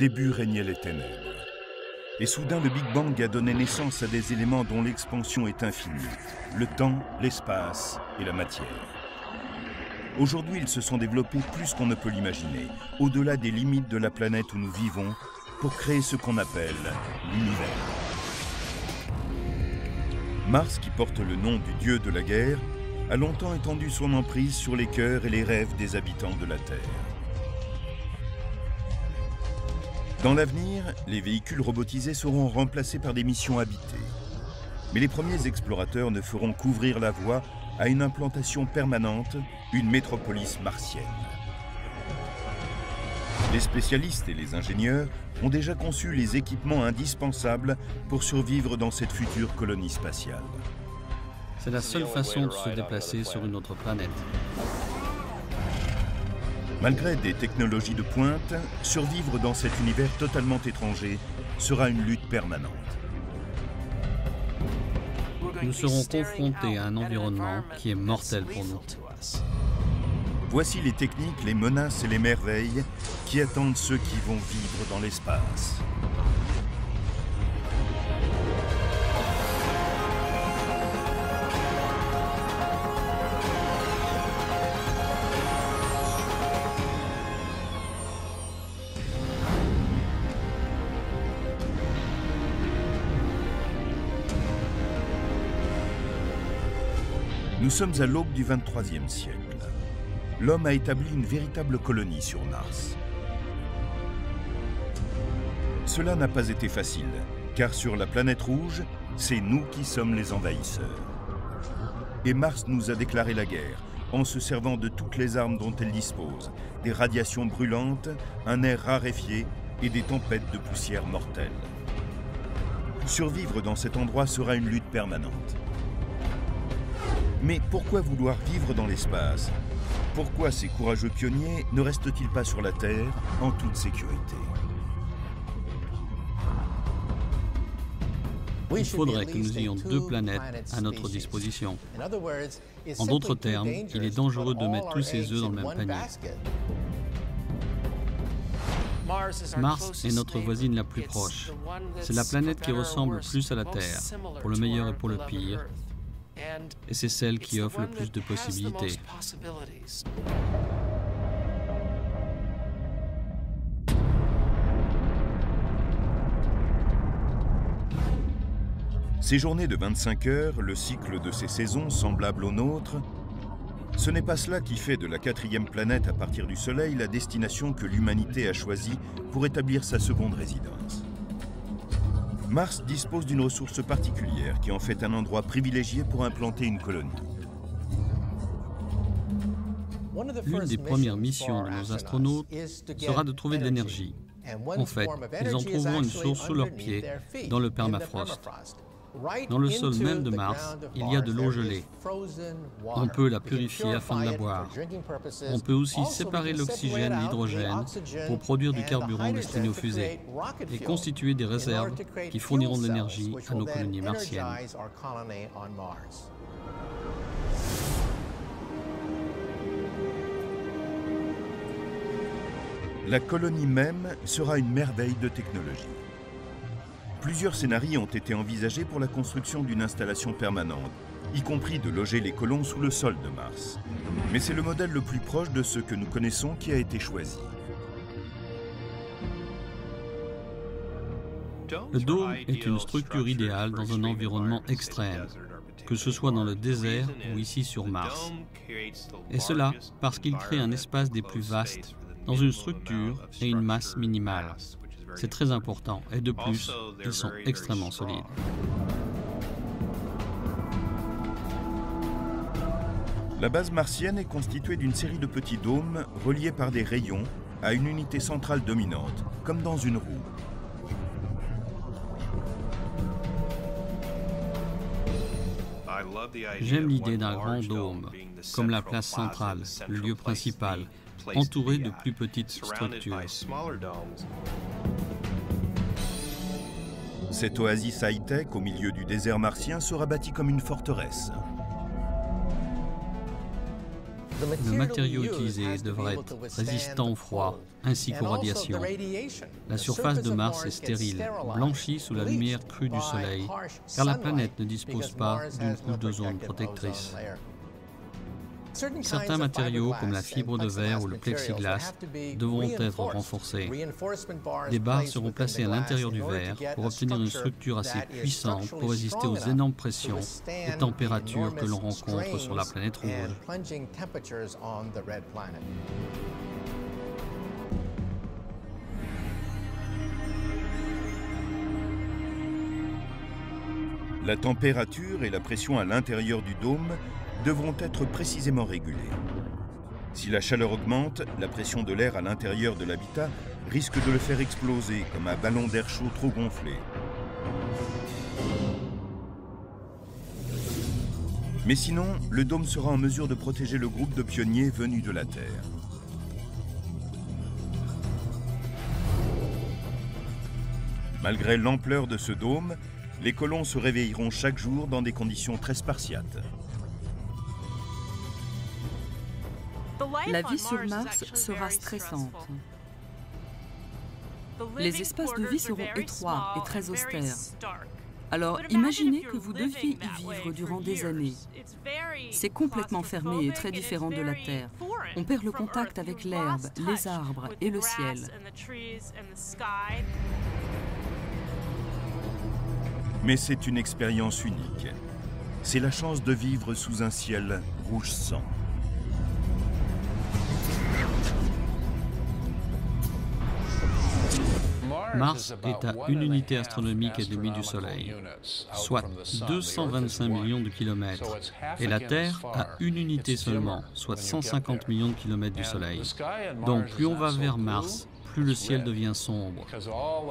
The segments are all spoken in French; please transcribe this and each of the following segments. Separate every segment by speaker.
Speaker 1: début régnaient les ténèbres. Et soudain, le Big Bang a donné naissance à des éléments dont l'expansion est infinie. Le temps, l'espace et la matière. Aujourd'hui, ils se sont développés plus qu'on ne peut l'imaginer, au-delà des limites de la planète où nous vivons, pour créer ce qu'on appelle l'univers. Mars, qui porte le nom du dieu de la guerre, a longtemps étendu son emprise sur les cœurs et les rêves des habitants de la Terre. Dans l'avenir, les véhicules robotisés seront remplacés par des missions habitées. Mais les premiers explorateurs ne feront qu'ouvrir la voie à une implantation permanente, une métropolis martienne. Les spécialistes et les ingénieurs ont déjà conçu les équipements indispensables pour survivre dans cette future colonie spatiale.
Speaker 2: C'est la seule façon de se déplacer sur une autre planète.
Speaker 1: Malgré des technologies de pointe, survivre dans cet univers totalement étranger sera une lutte permanente.
Speaker 2: Nous serons confrontés à un environnement qui est mortel pour nous.
Speaker 1: Voici les techniques, les menaces et les merveilles qui attendent ceux qui vont vivre dans l'espace. Nous sommes à l'aube du XXIIIe siècle. L'homme a établi une véritable colonie sur Mars. Cela n'a pas été facile, car sur la planète rouge, c'est nous qui sommes les envahisseurs. Et Mars nous a déclaré la guerre, en se servant de toutes les armes dont elle dispose, des radiations brûlantes, un air raréfié et des tempêtes de poussière mortelles. Survivre dans cet endroit sera une lutte permanente. Mais pourquoi vouloir vivre dans l'espace? Pourquoi ces courageux pionniers ne restent-ils pas sur la Terre en toute sécurité?
Speaker 2: Il faudrait que nous ayons deux planètes à notre disposition. En d'autres termes, il est dangereux de mettre tous ses œufs dans le même panier. Mars est notre voisine la plus proche. C'est la planète qui ressemble plus à la Terre, pour le meilleur et pour le pire. Et c'est celle qui offre le plus de possibilités.
Speaker 1: Ces journées de 25 heures, le cycle de ces saisons semblable aux nôtres, ce n'est pas cela qui fait de la quatrième planète à partir du Soleil la destination que l'humanité a choisie pour établir sa seconde résidence. Mars dispose d'une ressource particulière qui en fait un endroit privilégié pour implanter une colonie.
Speaker 2: L'une des premières missions de nos astronautes sera de trouver de l'énergie. En fait, ils en trouveront une source sous leurs pieds, dans le permafrost. Dans le sol même de Mars, il y a de l'eau gelée. On peut la purifier afin de la boire. On peut aussi séparer l'oxygène et l'hydrogène pour produire du carburant destiné aux fusées et constituer des réserves qui fourniront de l'énergie à nos colonies martiennes.
Speaker 1: La colonie même sera une merveille de technologie. Plusieurs scénarios ont été envisagés pour la construction d'une installation permanente, y compris de loger les colons sous le sol de Mars. Mais c'est le modèle le plus proche de ce que nous connaissons qui a été choisi.
Speaker 2: Le dôme est une structure idéale dans un environnement extrême, que ce soit dans le désert ou ici sur Mars. Et cela parce qu'il crée un espace des plus vastes, dans une structure et une masse minimale. C'est très important et de plus, ils sont extrêmement solides.
Speaker 1: La base martienne est constituée d'une série de petits dômes reliés par des rayons à une unité centrale dominante, comme dans une roue.
Speaker 2: J'aime l'idée d'un grand dôme, comme la place centrale, le lieu principal, entouré de plus petites structures.
Speaker 1: Cette oasis high-tech au milieu du désert martien sera bâtie comme une forteresse.
Speaker 2: Le matériau utilisé devrait être résistant au froid ainsi qu'aux radiations. La surface de Mars est stérile, blanchie sous la lumière crue du Soleil, car la planète ne dispose pas d'une couche d'ozone protectrice. Certains matériaux, comme la fibre de verre ou le plexiglas, devront être renforcés. Des barres seront placées à l'intérieur du verre pour obtenir une structure assez puissante pour résister aux énormes pressions et températures que l'on rencontre sur la planète rouge.
Speaker 1: La température et la pression à l'intérieur du dôme devront être précisément régulées. Si la chaleur augmente, la pression de l'air à l'intérieur de l'habitat risque de le faire exploser comme un ballon d'air chaud trop gonflé. Mais sinon, le dôme sera en mesure de protéger le groupe de pionniers venus de la Terre. Malgré l'ampleur de ce dôme, les colons se réveilleront chaque jour dans des conditions très spartiates.
Speaker 3: La vie sur Mars sera stressante. Les espaces de vie seront étroits et très austères. Alors, imaginez que vous deviez y vivre durant des années. C'est complètement fermé et très différent de la Terre. On perd le contact avec l'herbe, les arbres et le ciel.
Speaker 1: Mais c'est une expérience unique. C'est la chance de vivre sous un ciel rouge sang.
Speaker 2: Mars est à une unité astronomique et demie du Soleil, soit 225 millions de kilomètres, et la Terre à une unité seulement, soit 150 millions de kilomètres du Soleil. Donc plus on va vers Mars, plus le ciel devient sombre.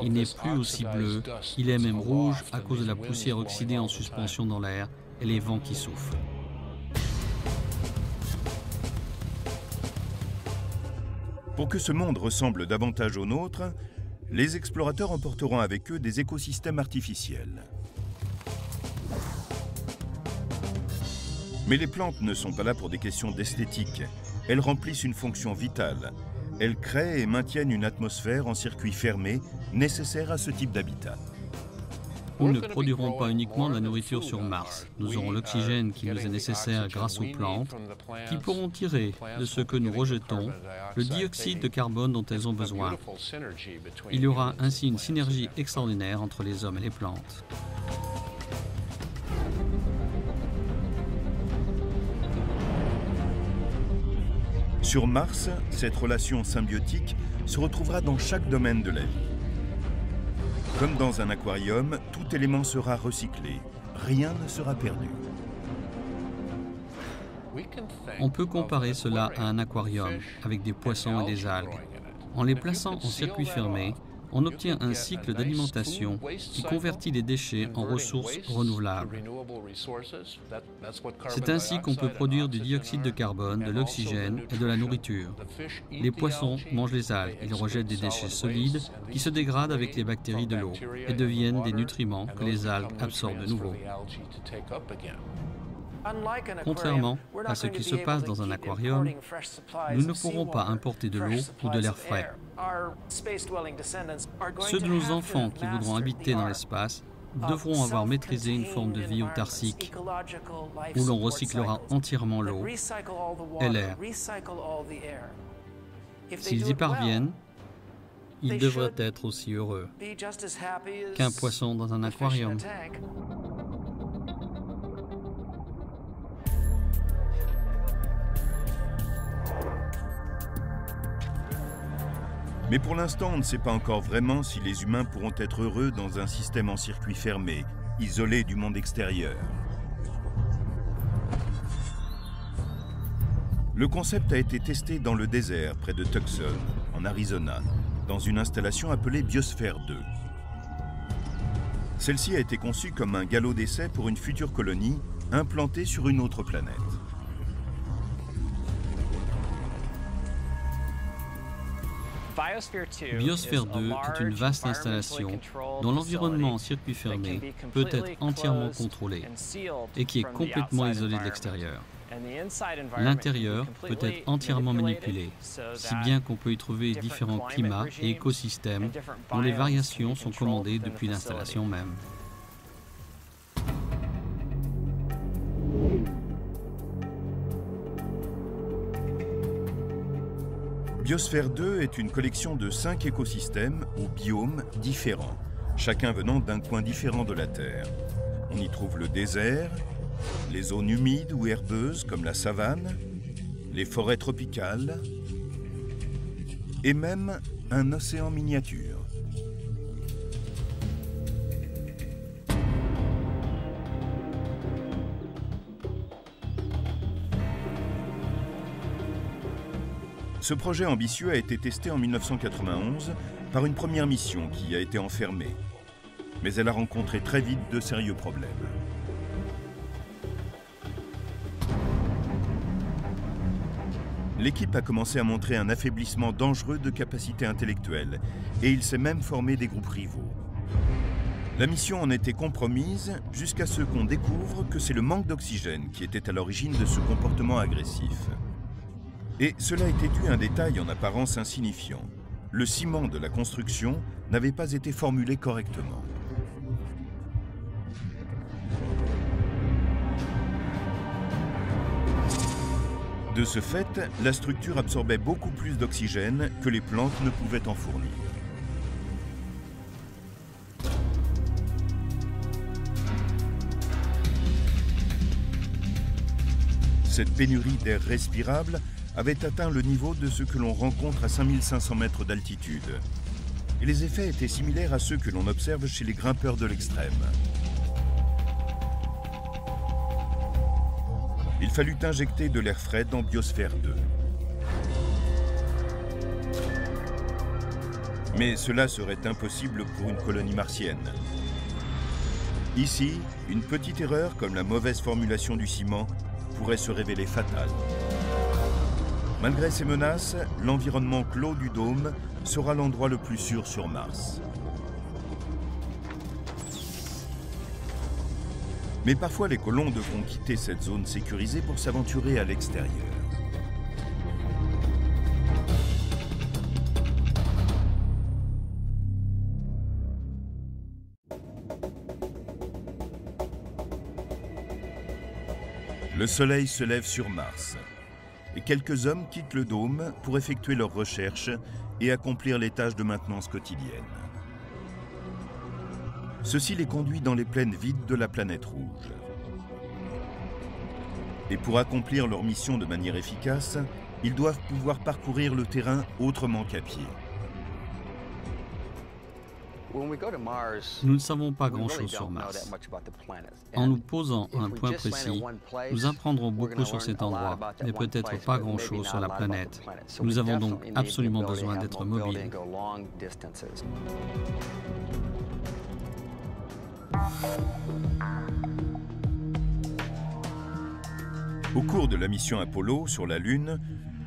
Speaker 2: Il n'est plus aussi bleu, il est même rouge à cause de la poussière oxydée en suspension dans l'air et les vents qui soufflent.
Speaker 1: Pour que ce monde ressemble davantage au nôtre, les explorateurs emporteront avec eux des écosystèmes artificiels. Mais les plantes ne sont pas là pour des questions d'esthétique. Elles remplissent une fonction vitale. Elles créent et maintiennent une atmosphère en circuit fermé nécessaire à ce type d'habitat.
Speaker 2: Nous ne produirons pas uniquement de la nourriture sur Mars. Nous aurons l'oxygène qui nous est nécessaire grâce aux plantes, qui pourront tirer de ce que nous rejetons le dioxyde de carbone dont elles ont besoin. Il y aura ainsi une synergie extraordinaire entre les hommes et les plantes.
Speaker 1: Sur Mars, cette relation symbiotique se retrouvera dans chaque domaine de la vie. Comme dans un aquarium, tout élément sera recyclé. Rien ne sera perdu.
Speaker 2: On peut comparer cela à un aquarium avec des poissons et des algues. En les plaçant en circuit fermé, on obtient un cycle d'alimentation qui convertit les déchets en ressources renouvelables. C'est ainsi qu'on peut produire du dioxyde de carbone, de l'oxygène et de la nourriture. Les poissons mangent les algues, ils rejettent des déchets solides qui se dégradent avec les bactéries de l'eau et deviennent des nutriments que les algues absorbent de nouveau. Contrairement à ce qui se passe dans un aquarium, nous ne pourrons pas importer de l'eau ou de l'air frais. Ceux de nos enfants qui voudront habiter dans l'espace devront avoir maîtrisé une forme de vie autarcique où l'on recyclera entièrement l'eau et l'air. S'ils y parviennent, ils devraient être aussi heureux qu'un poisson dans un aquarium.
Speaker 1: Mais pour l'instant, on ne sait pas encore vraiment si les humains pourront être heureux dans un système en circuit fermé, isolé du monde extérieur. Le concept a été testé dans le désert, près de Tucson, en Arizona, dans une installation appelée Biosphère 2. Celle-ci a été conçue comme un galop d'essai pour une future colonie implantée sur une autre planète.
Speaker 2: Biosphère 2 est une vaste installation dont l'environnement en circuit fermé peut être entièrement contrôlé et qui est complètement isolé de l'extérieur. L'intérieur peut être entièrement manipulé, si bien qu'on peut y trouver différents climats et écosystèmes dont les variations sont commandées depuis l'installation même.
Speaker 1: Biosphère 2 est une collection de 5 écosystèmes ou biomes différents, chacun venant d'un coin différent de la Terre. On y trouve le désert, les zones humides ou herbeuses comme la savane, les forêts tropicales et même un océan miniature. Ce projet ambitieux a été testé en 1991 par une première mission qui a été enfermée. Mais elle a rencontré très vite de sérieux problèmes. L'équipe a commencé à montrer un affaiblissement dangereux de capacités intellectuelles et il s'est même formé des groupes rivaux. La mission en était compromise jusqu'à ce qu'on découvre que c'est le manque d'oxygène qui était à l'origine de ce comportement agressif. Et cela était dû à un détail en apparence insignifiant. Le ciment de la construction n'avait pas été formulé correctement. De ce fait, la structure absorbait beaucoup plus d'oxygène que les plantes ne pouvaient en fournir. Cette pénurie d'air respirable avait atteint le niveau de ce que l'on rencontre à 5500 mètres d'altitude. Et les effets étaient similaires à ceux que l'on observe chez les grimpeurs de l'extrême. Il fallut injecter de l'air frais dans Biosphère 2. Mais cela serait impossible pour une colonie martienne. Ici, une petite erreur comme la mauvaise formulation du ciment pourrait se révéler fatale. Malgré ces menaces, l'environnement clos du dôme sera l'endroit le plus sûr sur Mars. Mais parfois, les colons devront quitter cette zone sécurisée pour s'aventurer à l'extérieur. Le soleil se lève sur Mars. Et quelques hommes quittent le dôme pour effectuer leurs recherches et accomplir les tâches de maintenance quotidiennes. Ceci les conduit dans les plaines vides de la planète rouge. Et pour accomplir leur mission de manière efficace, ils doivent pouvoir parcourir le terrain autrement qu'à pied.
Speaker 2: Nous ne savons pas grand-chose sur Mars. En nous posant un point précis, nous apprendrons beaucoup sur cet endroit, mais peut-être pas grand-chose sur la planète. Nous avons donc absolument besoin d'être mobiles.
Speaker 1: Au cours de la mission Apollo sur la Lune,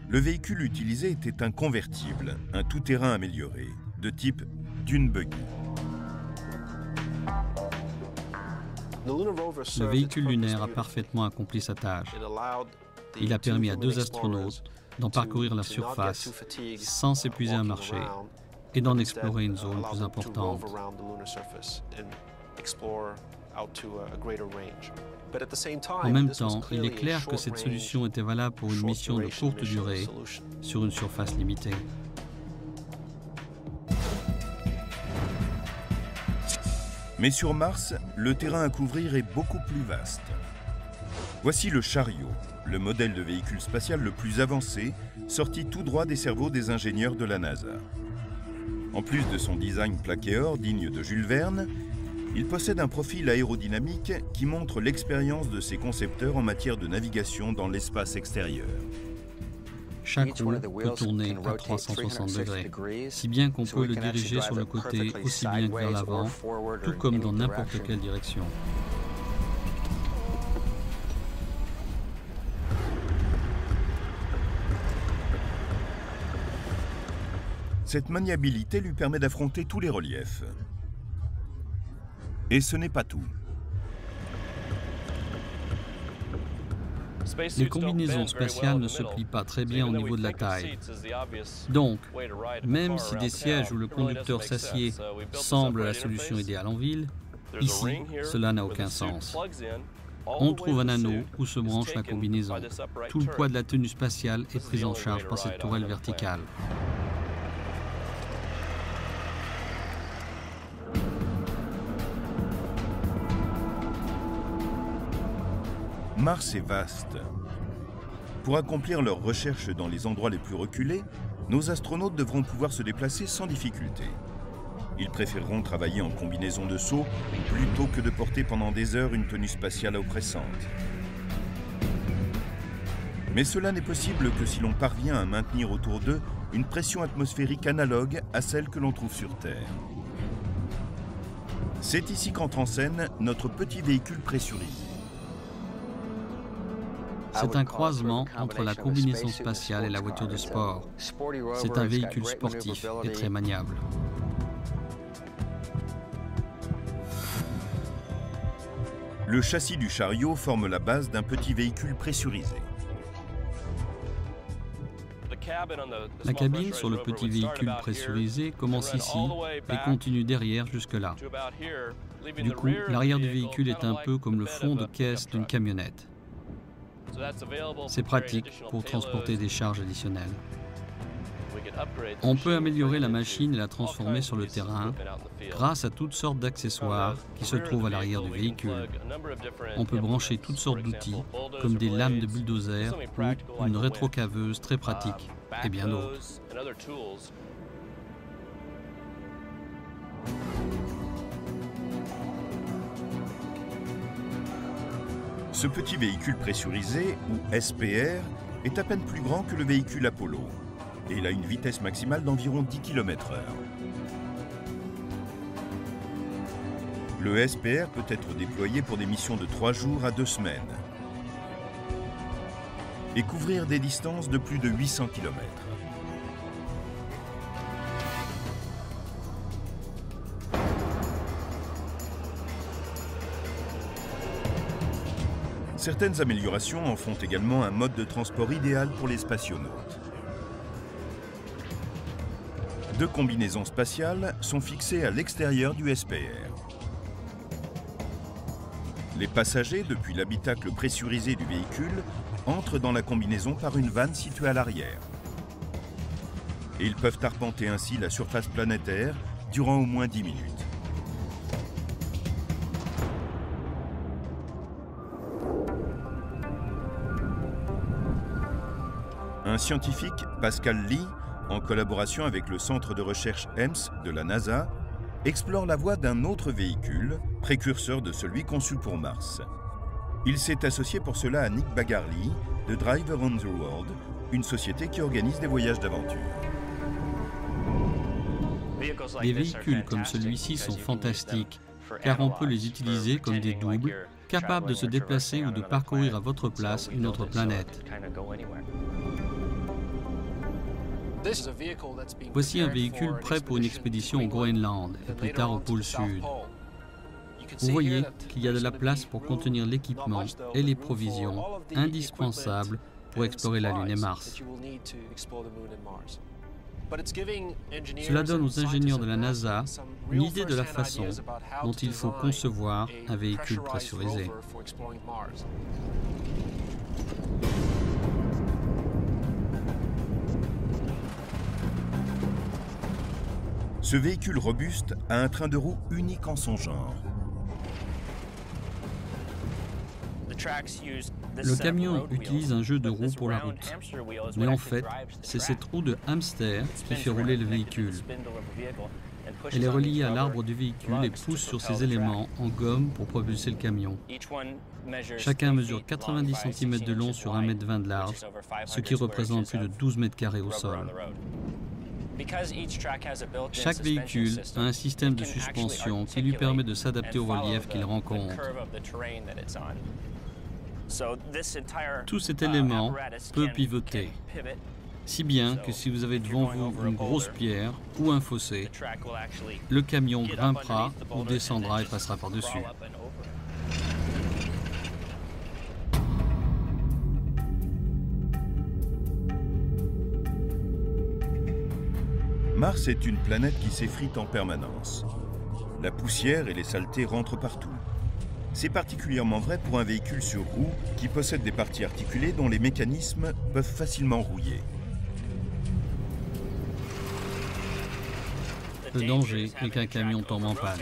Speaker 1: le véhicule utilisé était un convertible, un tout-terrain amélioré, de type dune buggy.
Speaker 2: Le véhicule lunaire a parfaitement accompli sa tâche. Il a permis à 2 astronautes d'en parcourir la surface sans s'épuiser à marcher et d'en explorer une zone plus importante. En même temps, il est clair que cette solution était valable pour une mission de courte durée sur une surface limitée.
Speaker 1: Mais sur Mars, le terrain à couvrir est beaucoup plus vaste. Voici le Chariot, le modèle de véhicule spatial le plus avancé, sorti tout droit des cerveaux des ingénieurs de la NASA. En plus de son design plaqué or digne de Jules Verne, il possède un profil aérodynamique qui montre l'expérience de ses concepteurs en matière de navigation dans l'espace extérieur.
Speaker 2: Chaque roue peut tourner à 360 degrés, si bien qu'on peut le diriger sur le côté aussi bien que vers l'avant, tout comme dans n'importe quelle direction.
Speaker 1: Cette maniabilité lui permet d'affronter tous les reliefs. Et ce n'est pas tout.
Speaker 2: Les combinaisons spatiales ne se plient pas très bien au niveau de la taille. Donc, même si des sièges où le conducteur s'assied semblent la solution idéale en ville, ici, cela n'a aucun sens. On trouve un anneau où se branche la combinaison. Tout le poids de la tenue spatiale est pris en charge par cette tourelle verticale.
Speaker 1: Mars est vaste. Pour accomplir leurs recherches dans les endroits les plus reculés, nos astronautes devront pouvoir se déplacer sans difficulté. Ils préféreront travailler en combinaison de saut plutôt que de porter pendant des heures une tenue spatiale oppressante. Mais cela n'est possible que si l'on parvient à maintenir autour d'eux une pression atmosphérique analogue à celle que l'on trouve sur Terre. C'est ici qu'entre en scène notre petit véhicule pressurisé.
Speaker 2: C'est un croisement entre la combinaison spatiale et la voiture de sport. C'est un véhicule sportif et très maniable.
Speaker 1: Le châssis du chariot forme la base d'un petit véhicule pressurisé.
Speaker 2: La cabine sur le petit véhicule pressurisé commence ici et continue derrière jusque-là. Du coup, l'arrière du véhicule est un peu comme le fond de caisse d'une camionnette. C'est pratique pour transporter des charges additionnelles. On peut améliorer la machine et la transformer sur le terrain grâce à toutes sortes d'accessoires qui se trouvent à l'arrière du véhicule. On peut brancher toutes sortes d'outils, comme des lames de bulldozer ou une rétrocaveuse très pratique, et bien d'autres.
Speaker 1: Ce petit véhicule pressurisé, ou SPR, est à peine plus grand que le véhicule Apollo. Et il a une vitesse maximale d'environ 10 km/h. Le SPR peut être déployé pour des missions de 3 jours à 2 semaines et couvrir des distances de plus de 800 km. Certaines améliorations en font également un mode de transport idéal pour les spationautes. 2 combinaisons spatiales sont fixées à l'extérieur du SPR. Les passagers, depuis l'habitacle pressurisé du véhicule, entrent dans la combinaison par une vanne située à l'arrière. Et ils peuvent arpenter ainsi la surface planétaire durant au moins 10 minutes. Un scientifique, Pascal Lee, en collaboration avec le centre de recherche EMS de la NASA, explore la voie d'un autre véhicule, précurseur de celui conçu pour Mars. Il s'est associé pour cela à Nick Bagarly de Drive Around the World, une société qui organise des voyages d'aventure.
Speaker 2: Les véhicules comme celui-ci sont fantastiques, car on peut les utiliser comme des doubles, capables de se déplacer ou de parcourir à votre place une autre planète. Voici un véhicule prêt pour une expédition au Groenland et plus tard au pôle Sud. Vous voyez qu'il y a de la place pour contenir l'équipement et les provisions indispensables pour explorer la Lune et Mars. Cela donne aux ingénieurs de la NASA une idée de la façon dont il faut concevoir un véhicule pressurisé.
Speaker 1: Ce véhicule robuste a un train de roue unique en son genre.
Speaker 2: Le camion utilise un jeu de roues pour la route. Mais en fait, c'est cette roue de hamster qui fait rouler le véhicule. Elle est reliée à l'arbre du véhicule et pousse sur ces éléments en gomme pour propulser le camion. Chacun mesure 90 cm de long sur 1,20 m de large, ce qui représente plus de 12 mètres carrés au sol. Chaque véhicule a un système de suspension qui lui permet de s'adapter au relief qu'il rencontre. Tout cet élément peut pivoter, si bien que si vous avez devant vous une grosse pierre ou un fossé, le camion grimpera ou descendra et passera par-dessus.
Speaker 1: Mars est une planète qui s'effrite en permanence. La poussière et les saletés rentrent partout. C'est particulièrement vrai pour un véhicule sur roues qui possède des parties articulées dont les mécanismes peuvent facilement rouiller.
Speaker 2: Le danger est qu'un camion tombe en panne.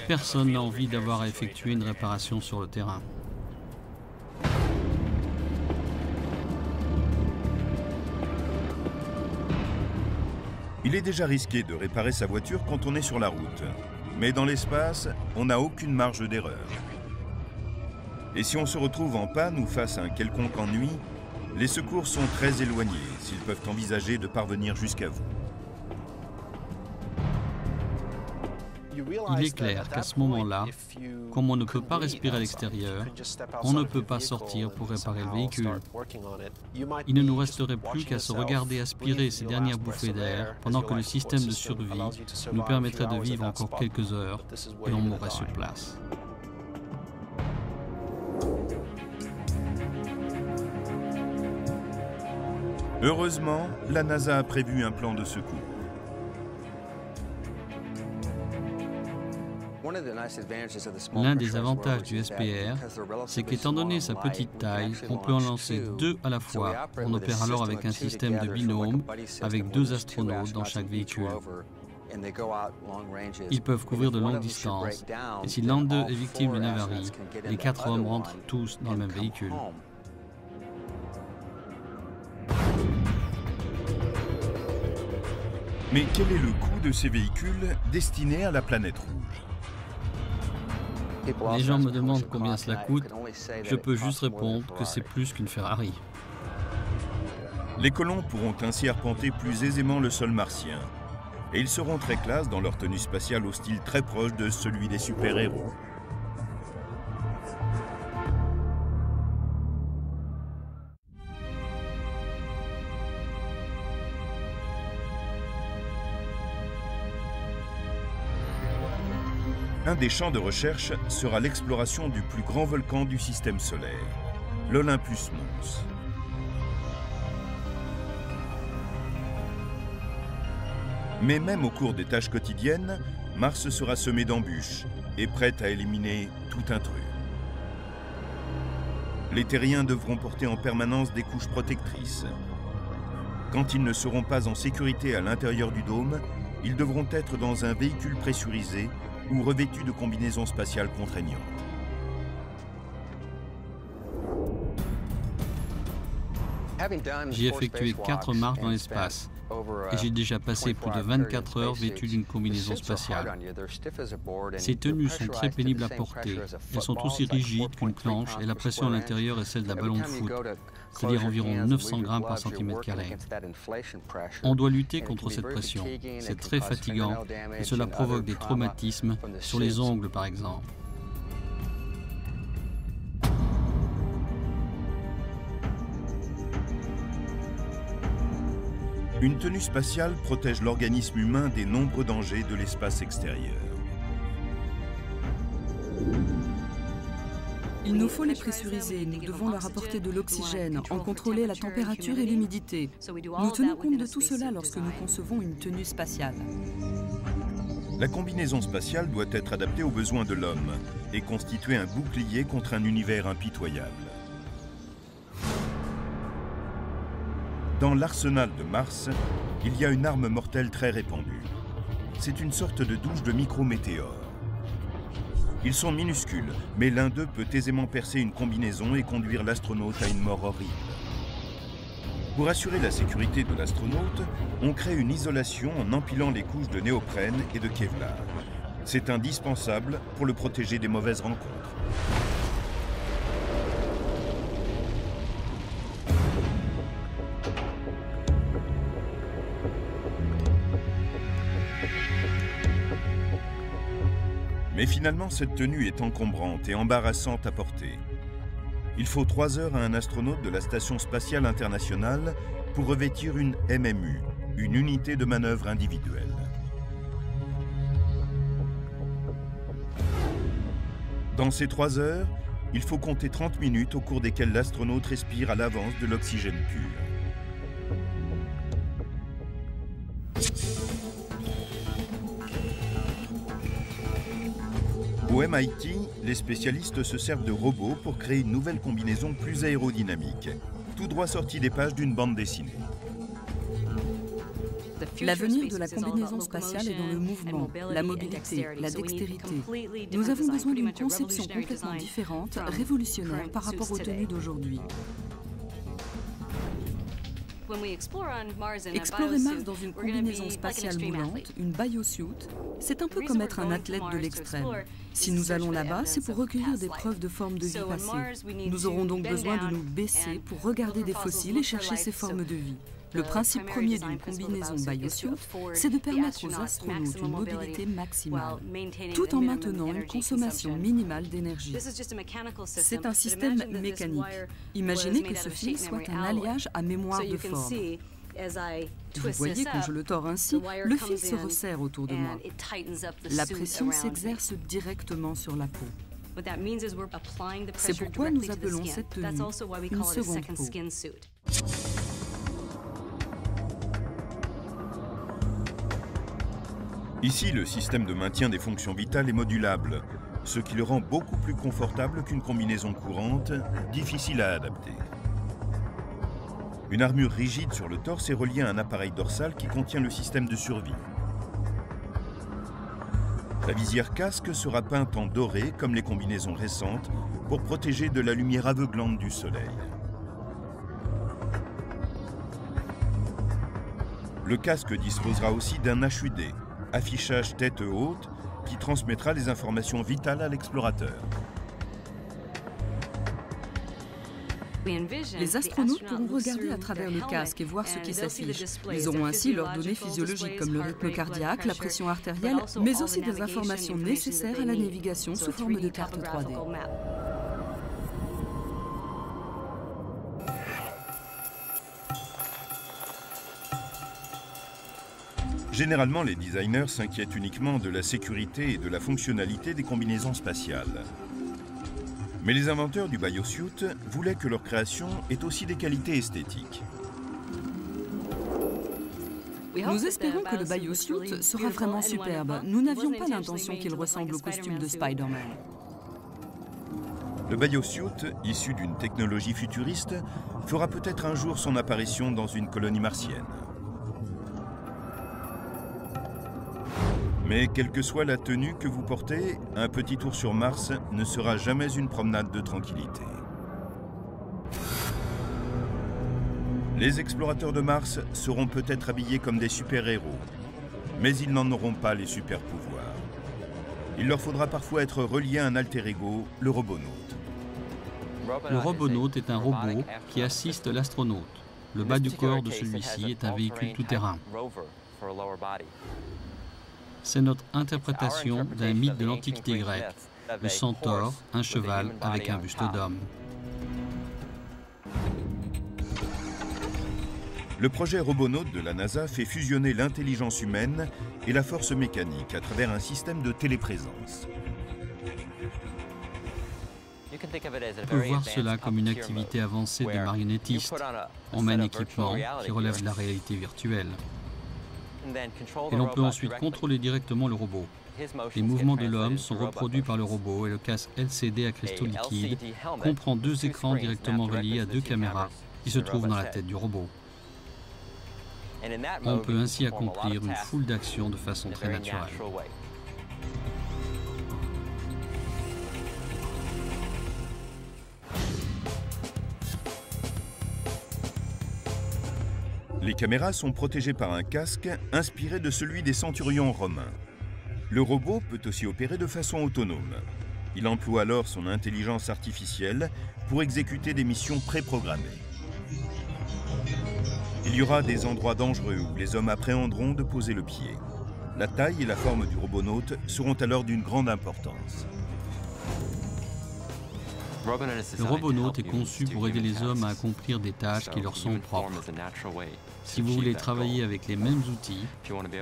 Speaker 2: Personne n'a envie d'avoir à effectuer une réparation sur le terrain.
Speaker 1: Il est déjà risqué de réparer sa voiture quand on est sur la route. Mais dans l'espace, on n'a aucune marge d'erreur. Et si on se retrouve en panne ou face à un quelconque ennui, les secours sont très éloignés s'ils peuvent envisager de parvenir jusqu'à vous.
Speaker 2: Il est clair qu'à ce moment-là, comme on ne peut pas respirer à l'extérieur, on ne peut pas sortir pour réparer le véhicule. Il ne nous resterait plus qu'à se regarder aspirer ces dernières bouffées d'air pendant que le système de survie nous permettrait de vivre encore quelques heures et on mourrait sur place.
Speaker 1: Heureusement, la NASA a prévu un plan de secours.
Speaker 2: L'un des avantages du SPR, c'est qu'étant donné sa petite taille, on peut en lancer 2 à la fois. On opère alors avec un système de binôme, avec 2 astronautes dans chaque véhicule. Ils peuvent couvrir de longues distances, et si l'un d'eux est victime d'une avarie, les 4 hommes rentrent tous dans le même véhicule.
Speaker 1: Mais quel est le coût de ces véhicules destinés à la planète rouge ?
Speaker 2: Les gens me demandent combien cela coûte. Je peux juste répondre que c'est plus qu'une Ferrari.
Speaker 1: Les colons pourront ainsi arpenter plus aisément le sol martien. Et ils seront très classe dans leur tenue spatiale au style très proche de celui des super-héros. Un des champs de recherche sera l'exploration du plus grand volcan du système solaire, l'Olympus Mons. Mais même au cours des tâches quotidiennes, Mars sera semé d'embûches et prête à éliminer tout intrus. Les terriens devront porter en permanence des couches protectrices. Quand ils ne seront pas en sécurité à l'intérieur du dôme, ils devront être dans un véhicule pressurisé ou revêtus de combinaisons spatiales contraignantes.
Speaker 2: J'ai effectué 4 marches dans l'espace et j'ai déjà passé plus de 24 heures vêtu d'une combinaison spatiale. Ces tenues sont très pénibles à porter. Elles sont aussi rigides qu'une planche et la pression à l'intérieur est celle d'un ballon de foot, c'est-à-dire environ 900 grammes par centimètre carré. On doit lutter contre cette pression. C'est très fatigant et cela provoque des traumatismes sur les ongles par exemple.
Speaker 1: Une tenue spatiale protège l'organisme humain des nombreux dangers de l'espace extérieur.
Speaker 3: Il nous faut les pressuriser, nous devons leur apporter de l'oxygène, en contrôler la température et l'humidité. Nous tenons compte de tout cela lorsque nous concevons une tenue spatiale.
Speaker 1: La combinaison spatiale doit être adaptée aux besoins de l'homme et constituer un bouclier contre un univers impitoyable. Dans l'arsenal de Mars, il y a une arme mortelle très répandue. C'est une sorte de douche de micrométéores. Ils sont minuscules, mais l'un d'eux peut aisément percer une combinaison et conduire l'astronaute à une mort horrible. Pour assurer la sécurité de l'astronaute, on crée une isolation en empilant les couches de néoprène et de Kevlar. C'est indispensable pour le protéger des mauvaises rencontres. Mais finalement, cette tenue est encombrante et embarrassante à porter. Il faut 3 heures à un astronaute de la Station spatiale internationale pour revêtir une MMU, une unité de manœuvre individuelle. Dans ces 3 heures, il faut compter 30 minutes au cours desquelles l'astronaute respire à l'avance de l'oxygène pur. Au MIT, les spécialistes se servent de robots pour créer une nouvelle combinaison plus aérodynamique, tout droit sortie des pages d'une bande dessinée.
Speaker 3: L'avenir de la combinaison spatiale est dans le mouvement, la mobilité, la dextérité. Nous avons besoin d'une conception complètement différente, révolutionnaire par rapport aux tenues d'aujourd'hui. Explorer Mars dans une combinaison spatiale moulante, une biosuit, c'est un peu comme être un athlète de l'extrême. Si nous allons là-bas, c'est pour recueillir des preuves de formes de vie passées. Nous aurons donc besoin de nous baisser pour regarder des fossiles et chercher ces formes de vie. Le principe premier d'une combinaison biosuit, c'est de permettre aux astronautes une mobilité maximale, tout en maintenant une consommation minimale d'énergie. C'est un système mécanique. Imaginez que ce fil soit un alliage à mémoire de Ford. Vous voyez, quand je le tords ainsi, le fil se resserre autour de moi. La pression s'exerce directement sur la peau. C'est pourquoi nous appelons cette tenue une seconde peau.
Speaker 1: Ici, le système de maintien des fonctions vitales est modulable, ce qui le rend beaucoup plus confortable qu'une combinaison courante, difficile à adapter. Une armure rigide sur le torse est reliée à un appareil dorsal qui contient le système de survie. La visière casque sera peinte en doré, comme les combinaisons récentes, pour protéger de la lumière aveuglante du soleil. Le casque disposera aussi d'un HUD, affichage tête haute, qui transmettra les informations vitales à l'explorateur.
Speaker 3: Les astronautes pourront regarder à travers le casque et voir ce qui s'affiche. Ils auront ainsi leurs données physiologiques comme le rythme cardiaque, la pression artérielle, mais aussi des informations nécessaires à la navigation sous forme de carte 3D.
Speaker 1: Généralement, les designers s'inquiètent uniquement de la sécurité et de la fonctionnalité des combinaisons spatiales. Mais les inventeurs du biosuit voulaient que leur création ait aussi des qualités esthétiques.
Speaker 3: Nous espérons que le biosuit sera vraiment superbe. Nous n'avions pas l'intention qu'il ressemble au costume de Spider-Man.
Speaker 1: Le biosuit, issu d'une technologie futuriste, fera peut-être un jour son apparition dans une colonie martienne. Mais quelle que soit la tenue que vous portez, un petit tour sur Mars ne sera jamais une promenade de tranquillité. Les explorateurs de Mars seront peut-être habillés comme des super-héros, mais ils n'en auront pas les super-pouvoirs. Il leur faudra parfois être reliés à un alter ego, le robonaute.
Speaker 2: Le robonaute est un robot qui assiste l'astronaute. Le bas du corps de celui-ci est un véhicule tout-terrain. C'est notre interprétation d'un mythe de l'Antiquité grecque, le centaure, un cheval avec un buste d'homme.
Speaker 1: Le projet Robonaute de la NASA fait fusionner l'intelligence humaine et la force mécanique à travers un système de téléprésence.
Speaker 2: On peut voir cela comme une activité avancée des marionnettistes. On met un équipement qui relève de la réalité virtuelle. Et l'on peut ensuite contrôler directement le robot. Les mouvements de l'homme sont reproduits par le robot et le casque LCD à cristaux liquides comprend deux écrans directement reliés à deux caméras qui se trouvent dans la tête du robot. On peut ainsi accomplir une foule d'actions de façon très naturelle.
Speaker 1: Les caméras sont protégées par un casque inspiré de celui des centurions romains. Le robot peut aussi opérer de façon autonome. Il emploie alors son intelligence artificielle pour exécuter des missions préprogrammées. Il y aura des endroits dangereux où les hommes appréhenderont de poser le pied. La taille et la forme du robonaute seront alors d'une grande importance.
Speaker 2: Le robonaute est conçu pour aider les hommes à accomplir des tâches qui leur sont propres. Si vous voulez travailler avec les mêmes outils,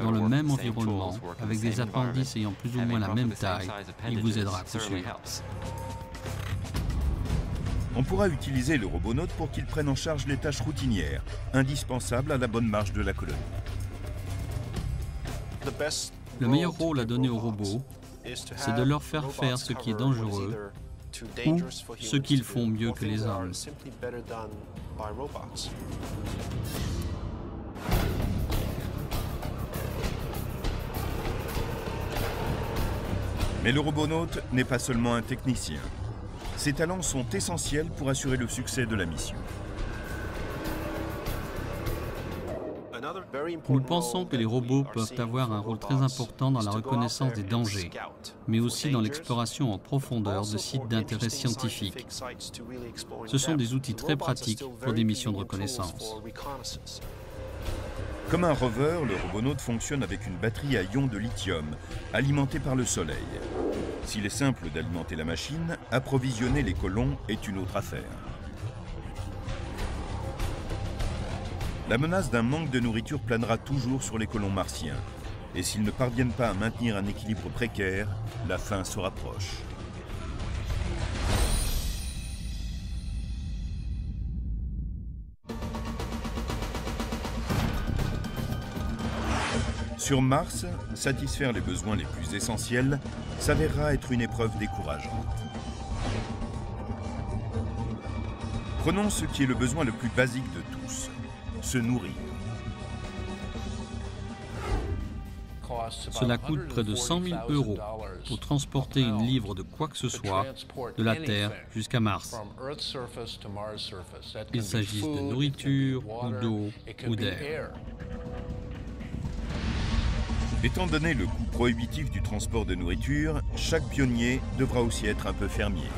Speaker 2: dans le même environnement, avec des appendices ayant plus ou moins la même taille, il vous aidera à coup sûr.
Speaker 1: On pourra utiliser le robonaute pour qu'il prenne en charge les tâches routinières, indispensables à la bonne marche de la colonie.
Speaker 2: Le meilleur rôle à donner au robot, c'est de leur faire faire ce qui est dangereux ou ce qu'ils font mieux que les hommes.
Speaker 1: Mais le robonaute n'est pas seulement un technicien. Ses talents sont essentiels pour assurer le succès de la mission.
Speaker 2: Nous pensons que les robots peuvent avoir un rôle très important dans la reconnaissance des dangers, mais aussi dans l'exploration en profondeur de sites d'intérêt scientifique. Ce sont des outils très pratiques pour des missions de reconnaissance.
Speaker 1: Comme un rover, le robonaute fonctionne avec une batterie à ion de lithium, alimentée par le soleil. S'il est simple d'alimenter la machine, approvisionner les colons est une autre affaire. La menace d'un manque de nourriture planera toujours sur les colons martiens. Et s'ils ne parviennent pas à maintenir un équilibre précaire, la fin se rapproche. Sur Mars, satisfaire les besoins les plus essentiels s'avérera être une épreuve décourageante. Prenons ce qui est le besoin le plus basique de tous, se nourrir.
Speaker 2: Cela coûte près de 100 000 € pour transporter une livre de quoi que ce soit de la Terre jusqu'à Mars. Qu'il s'agisse de nourriture, ou d'eau, ou d'air.
Speaker 1: Étant donné le coût prohibitif du transport de nourriture, chaque pionnier devra aussi être un peu fermier.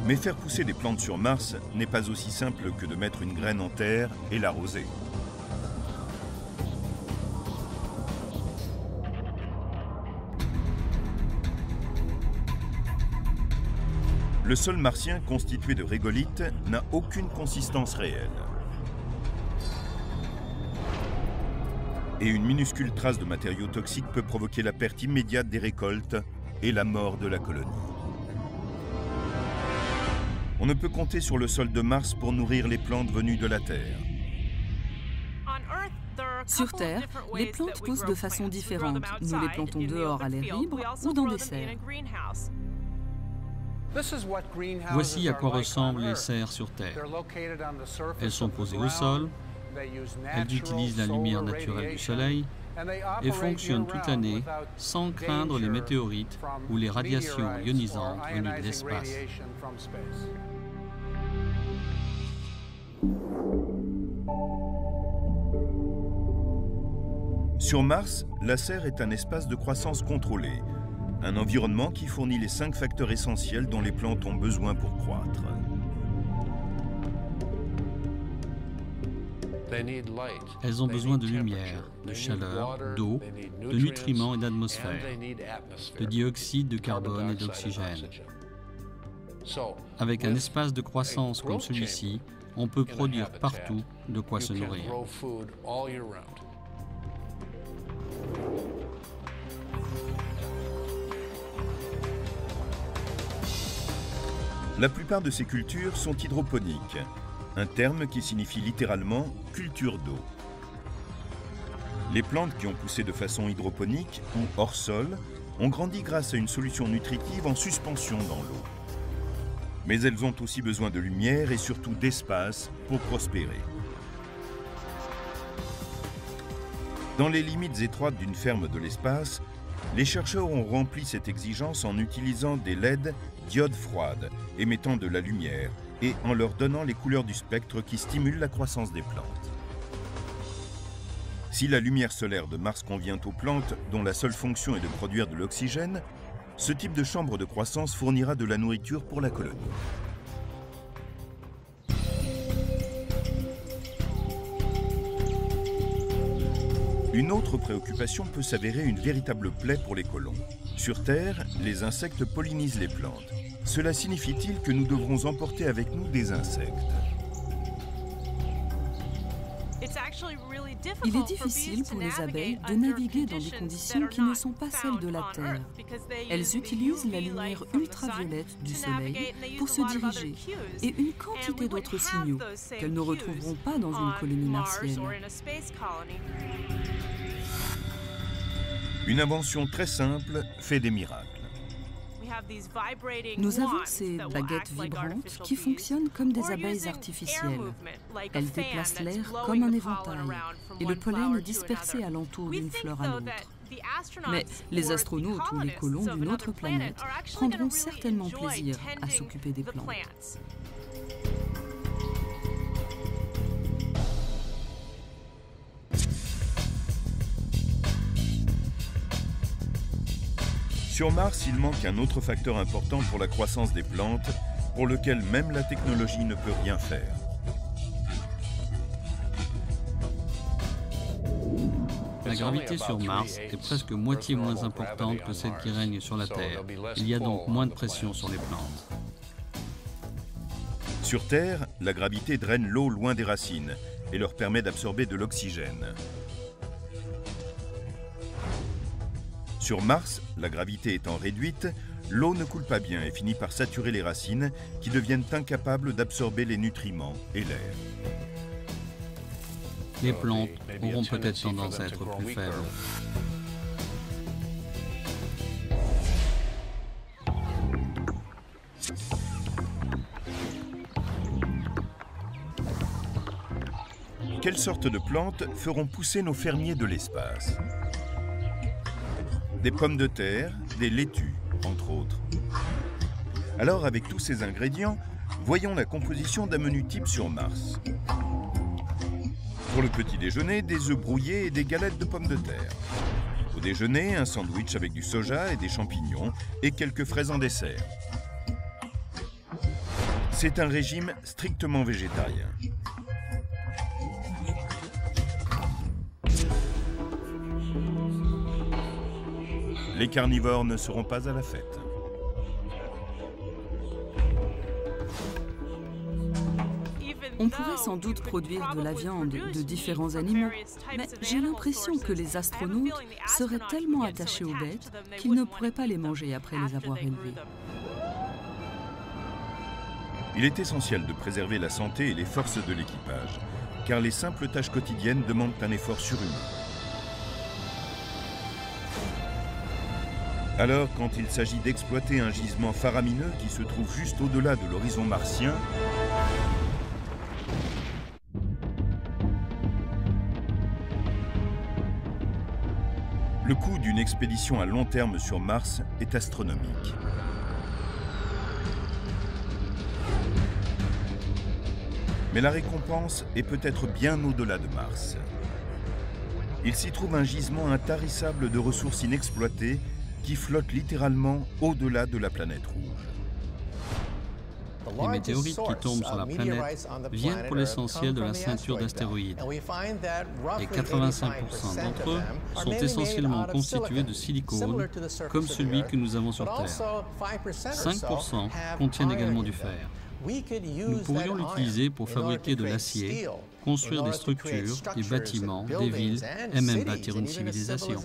Speaker 1: Mais faire pousser des plantes sur Mars n'est pas aussi simple que de mettre une graine en terre et l'arroser. Le sol martien constitué de régolithes n'a aucune consistance réelle. Et une minuscule trace de matériaux toxiques peut provoquer la perte immédiate des récoltes et la mort de la colonie. On ne peut compter sur le sol de Mars pour nourrir les plantes venues de la Terre.
Speaker 3: Sur Terre, les plantes poussent de façon différente. Nous les plantons dehors à l'air libre ou dans des serres.
Speaker 2: Voici à quoi ressemblent les serres sur Terre. Elles sont posées au sol, elles utilisent la lumière naturelle du soleil et fonctionnent toute l'année sans craindre les météorites ou les radiations ionisantes venues de l'espace.
Speaker 1: Sur Mars, la serre est un espace de croissance contrôlée, un environnement qui fournit les 5 facteurs essentiels dont les plantes ont besoin pour croître.
Speaker 2: Elles ont besoin de lumière, de chaleur, d'eau, de nutriments et d'atmosphère, de dioxyde de carbone et d'oxygène. Avec un espace de croissance comme celui-ci, on peut produire partout de quoi se nourrir.
Speaker 1: La plupart de ces cultures sont hydroponiques, un terme qui signifie littéralement « culture d'eau ». Les plantes qui ont poussé de façon hydroponique ou hors sol ont grandi grâce à une solution nutritive en suspension dans l'eau. Mais elles ont aussi besoin de lumière et surtout d'espace pour prospérer. Dans les limites étroites d'une ferme de l'espace, les chercheurs ont rempli cette exigence en utilisant des LED diodes froides, émettant de la lumière, et en leur donnant les couleurs du spectre qui stimulent la croissance des plantes. Si la lumière solaire de Mars convient aux plantes, dont la seule fonction est de produire de l'oxygène, ce type de chambre de croissance fournira de la nourriture pour la colonie. Une autre préoccupation peut s'avérer une véritable plaie pour les colons. Sur Terre, les insectes pollinisent les plantes. Cela signifie-t-il que nous devrons emporter avec nous des insectes?
Speaker 3: Il est difficile pour les abeilles de naviguer dans des conditions qui ne sont pas celles de la Terre. Elles utilisent la lumière ultraviolette du Soleil pour se diriger et une quantité d'autres signaux qu'elles ne retrouveront pas dans une colonie martienne.
Speaker 1: Une invention très simple fait des miracles.
Speaker 3: Nous avons ces baguettes vibrantes qui fonctionnent comme des abeilles artificielles. Elles déplacent l'air comme un éventail et le pollen est dispersé alentour d'une fleur à l'autre. Mais les astronautes ou les colons d'une autre planète prendront certainement plaisir à s'occuper des plantes.
Speaker 1: Sur Mars, il manque un autre facteur important pour la croissance des plantes, pour lequel même la technologie ne peut rien faire.
Speaker 2: La gravité sur Mars est presque moitié moins importante que celle qui règne sur la Terre. Il y a donc moins de pression sur les plantes.
Speaker 1: Sur Terre, la gravité draine l'eau loin des racines et leur permet d'absorber de l'oxygène. Sur Mars, la gravité étant réduite, l'eau ne coule pas bien et finit par saturer les racines qui deviennent incapables d'absorber les nutriments et l'air.
Speaker 2: Les plantes auront peut-être tendance à être plus faibles.
Speaker 1: Quelles sortes de plantes feront pousser nos fermiers de l'espace? Des pommes de terre, des laitues, entre autres. Alors, avec tous ces ingrédients, voyons la composition d'un menu type sur Mars. Pour le petit déjeuner, des œufs brouillés et des galettes de pommes de terre. Au déjeuner, un sandwich avec du soja et des champignons et quelques fraises en dessert. C'est un régime strictement végétarien. Les carnivores ne seront pas à la fête.
Speaker 3: On pourrait sans doute produire de la viande de différents animaux, mais j'ai l'impression que les astronautes seraient tellement attachés aux bêtes qu'ils ne pourraient pas les manger après les avoir élevées.
Speaker 1: Il est essentiel de préserver la santé et les forces de l'équipage, car les simples tâches quotidiennes demandent un effort surhumain. Alors, quand il s'agit d'exploiter un gisement faramineux qui se trouve juste au-delà de l'horizon martien, le coût d'une expédition à long terme sur Mars est astronomique. Mais la récompense est peut-être bien au-delà de Mars. Il s'y trouve un gisement intarissable de ressources inexploitées qui flotte littéralement au-delà de la planète rouge.
Speaker 2: Les météorites qui tombent sur la planète viennent pour l'essentiel de la ceinture d'astéroïdes. Et 85% d'entre eux sont essentiellement constitués de silicone, comme celui que nous avons sur Terre. 5% contiennent également du fer. Nous pourrions l'utiliser pour fabriquer de l'acier, construire des structures, des bâtiments, des villes et même bâtir une civilisation.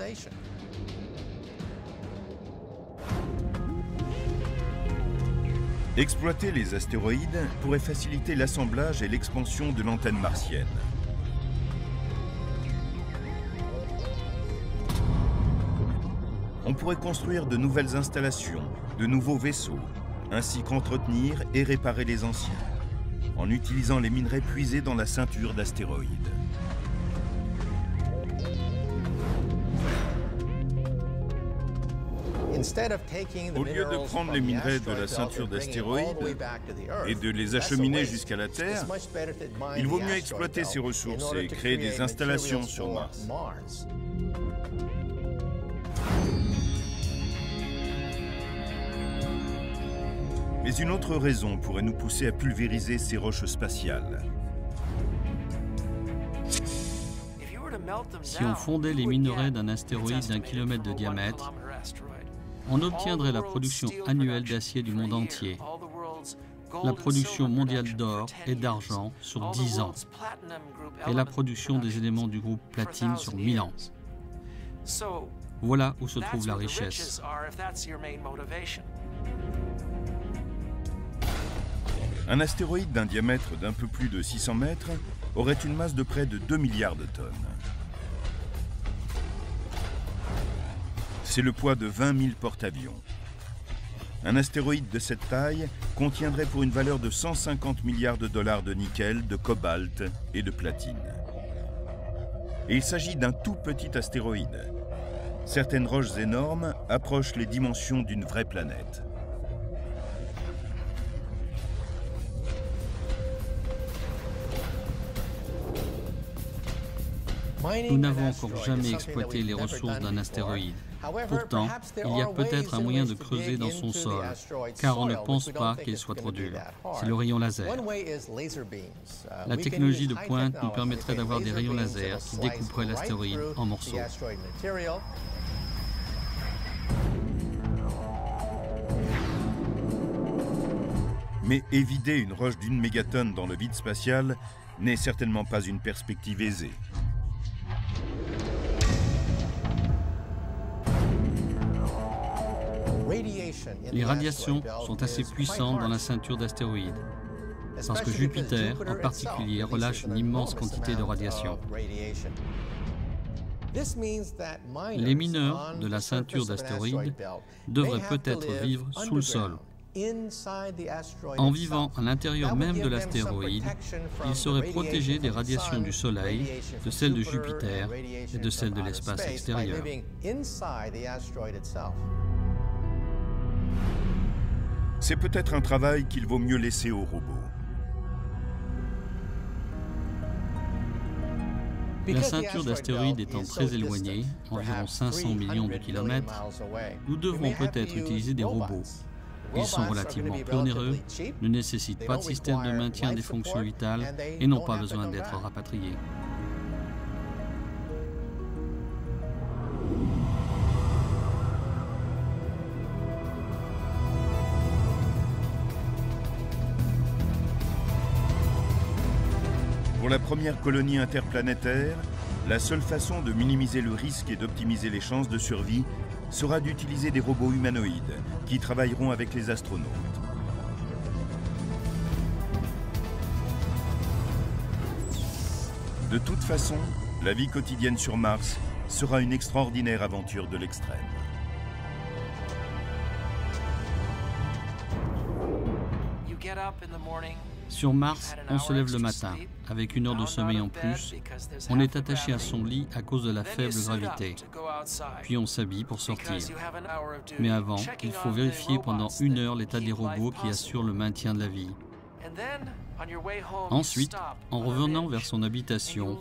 Speaker 1: Exploiter les astéroïdes pourrait faciliter l'assemblage et l'expansion de l'antenne martienne. On pourrait construire de nouvelles installations, de nouveaux vaisseaux, ainsi qu'entretenir et réparer les anciens, en utilisant les minerais puisés dans la ceinture d'astéroïdes. Au lieu de prendre les minerais de la ceinture d'astéroïdes et de les acheminer jusqu'à la Terre, il vaut mieux exploiter ces ressources et créer des installations sur Mars. Mais une autre raison pourrait nous pousser à pulvériser ces roches spatiales.
Speaker 2: Si on fondait les minerais d'un astéroïde d'1 kilomètre de diamètre, on obtiendrait la production annuelle d'acier du monde entier, la production mondiale d'or et d'argent sur 10 ans, et la production des éléments du groupe platine sur 1000 ans. Voilà où se trouve la richesse.
Speaker 1: Un astéroïde d'un diamètre d'un peu plus de 600 mètres aurait une masse de près de 2 milliards de tonnes. C'est le poids de 20 000 porte-avions. Un astéroïde de cette taille contiendrait pour une valeur de 150 milliards de dollars de nickel, de cobalt et de platine. Et il s'agit d'un tout petit astéroïde. Certaines roches énormes approchent les dimensions d'une vraie planète.
Speaker 2: Nous n'avons encore jamais exploité les ressources d'un astéroïde. Pourtant, il y a peut-être un moyen de creuser dans son sol, car on ne pense pas qu'il soit trop dur. C'est le rayon laser. La technologie de pointe nous permettrait d'avoir des rayons laser qui découperaient l'astéroïde en morceaux.
Speaker 1: Mais évider une roche d'une mégatonne dans le vide spatial n'est certainement pas une perspective aisée.
Speaker 2: Les radiations sont assez puissantes dans la ceinture d'astéroïdes, parce que Jupiter, en particulier, relâche une immense quantité de radiation. Les mineurs de la ceinture d'astéroïdes devraient peut-être vivre sous le sol. En vivant à l'intérieur même de l'astéroïde, ils seraient protégés des radiations du Soleil, de celles de Jupiter et de celles de l'espace extérieur.
Speaker 1: C'est peut-être un travail qu'il vaut mieux laisser aux robots.
Speaker 2: La ceinture d'astéroïdes étant très éloignée, environ 500 millions de kilomètres, nous devrons peut-être utiliser des robots. Ils sont relativement peu onéreux, ne nécessitent pas de système de maintien des fonctions vitales et n'ont pas besoin d'être rapatriés.
Speaker 1: Pour la première colonie interplanétaire, la seule façon de minimiser le risque et d'optimiser les chances de survie sera d'utiliser des robots humanoïdes qui travailleront avec les astronautes. De toute façon, la vie quotidienne sur Mars sera une extraordinaire aventure de l'extrême.
Speaker 2: Sur Mars, on se lève le matin. Avec une heure de sommeil en plus, on est attaché à son lit à cause de la faible gravité. Puis on s'habille pour sortir. Mais avant, il faut vérifier pendant une heure l'état des robots qui assurent le maintien de la vie. Ensuite, en revenant vers son habitation,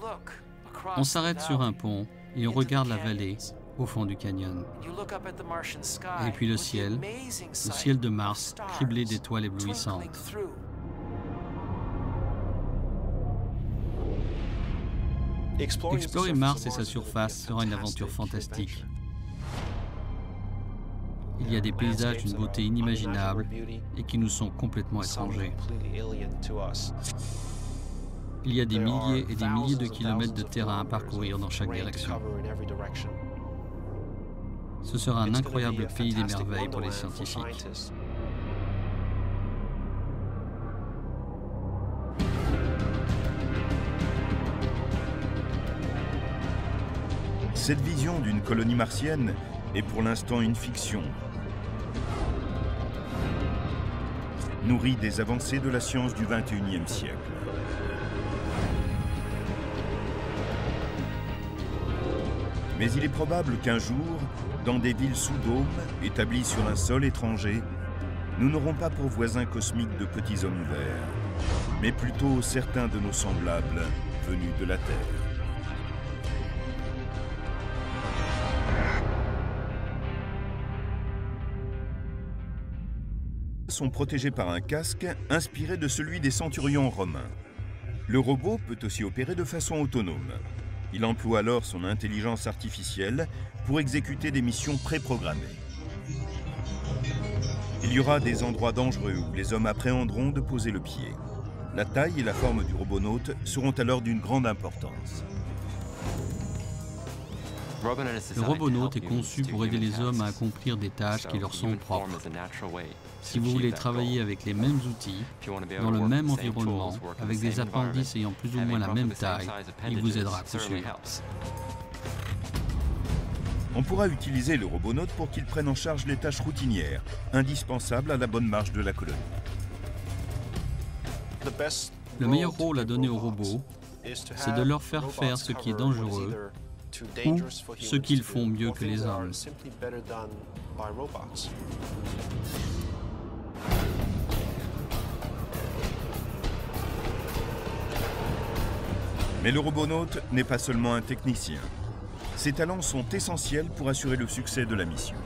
Speaker 2: on s'arrête sur un pont et on regarde la vallée au fond du canyon. Et puis le ciel de Mars, criblé d'étoiles éblouissantes. Explorer Mars et sa surface sera une aventure fantastique. Il y a des paysages d'une beauté inimaginable et qui nous sont complètement étrangers. Il y a des milliers et des milliers de kilomètres de terrain à parcourir dans chaque direction. Ce sera un incroyable pays des merveilles pour les scientifiques.
Speaker 1: Cette vision d'une colonie martienne est pour l'instant une fiction, nourrie des avancées de la science du XXIe siècle. Mais il est probable qu'un jour, dans des villes sous dôme, établies sur un sol étranger, nous n'aurons pas pour voisins cosmiques de petits hommes verts, mais plutôt certains de nos semblables venus de la Terre. Sont protégés par un casque inspiré de celui des centurions romains. Le robot peut aussi opérer de façon autonome. Il emploie alors son intelligence artificielle pour exécuter des missions préprogrammées. Il y aura des endroits dangereux où les hommes appréhenderont de poser le pied. La taille et la forme du robonaute seront alors d'une grande importance.
Speaker 2: Le robonaute est conçu pour aider les hommes à accomplir des tâches qui leur sont propres. Si vous voulez travailler avec les mêmes outils, dans le même environnement, avec des appendices ayant plus ou moins la même taille, il vous aidera à coup sûr.
Speaker 1: On pourra utiliser le robonaute pour qu'il prenne en charge les tâches routinières, indispensables à la bonne marche de la colonie.
Speaker 2: Le meilleur rôle à donner aux robots, c'est de leur faire faire ce qui est dangereux ou ce qu'ils font mieux que les hommes.
Speaker 1: Mais le robonaute n'est pas seulement un technicien. Ses talents sont essentiels pour assurer le succès de la mission.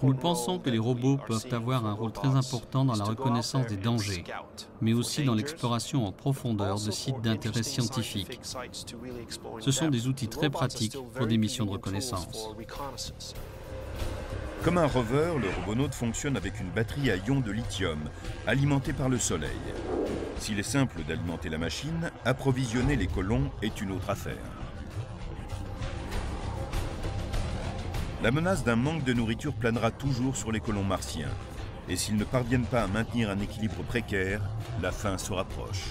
Speaker 2: Nous pensons que les robots peuvent avoir un rôle très important dans la reconnaissance des dangers, mais aussi dans l'exploration en profondeur de sites d'intérêt scientifique. Ce sont des outils très pratiques pour des missions de reconnaissance.
Speaker 1: Comme un rover, le robonaute fonctionne avec une batterie à ion de lithium, alimentée par le soleil. S'il est simple d'alimenter la machine, approvisionner les colons est une autre affaire. La menace d'un manque de nourriture planera toujours sur les colons martiens. Et s'ils ne parviennent pas à maintenir un équilibre précaire, la fin se rapproche.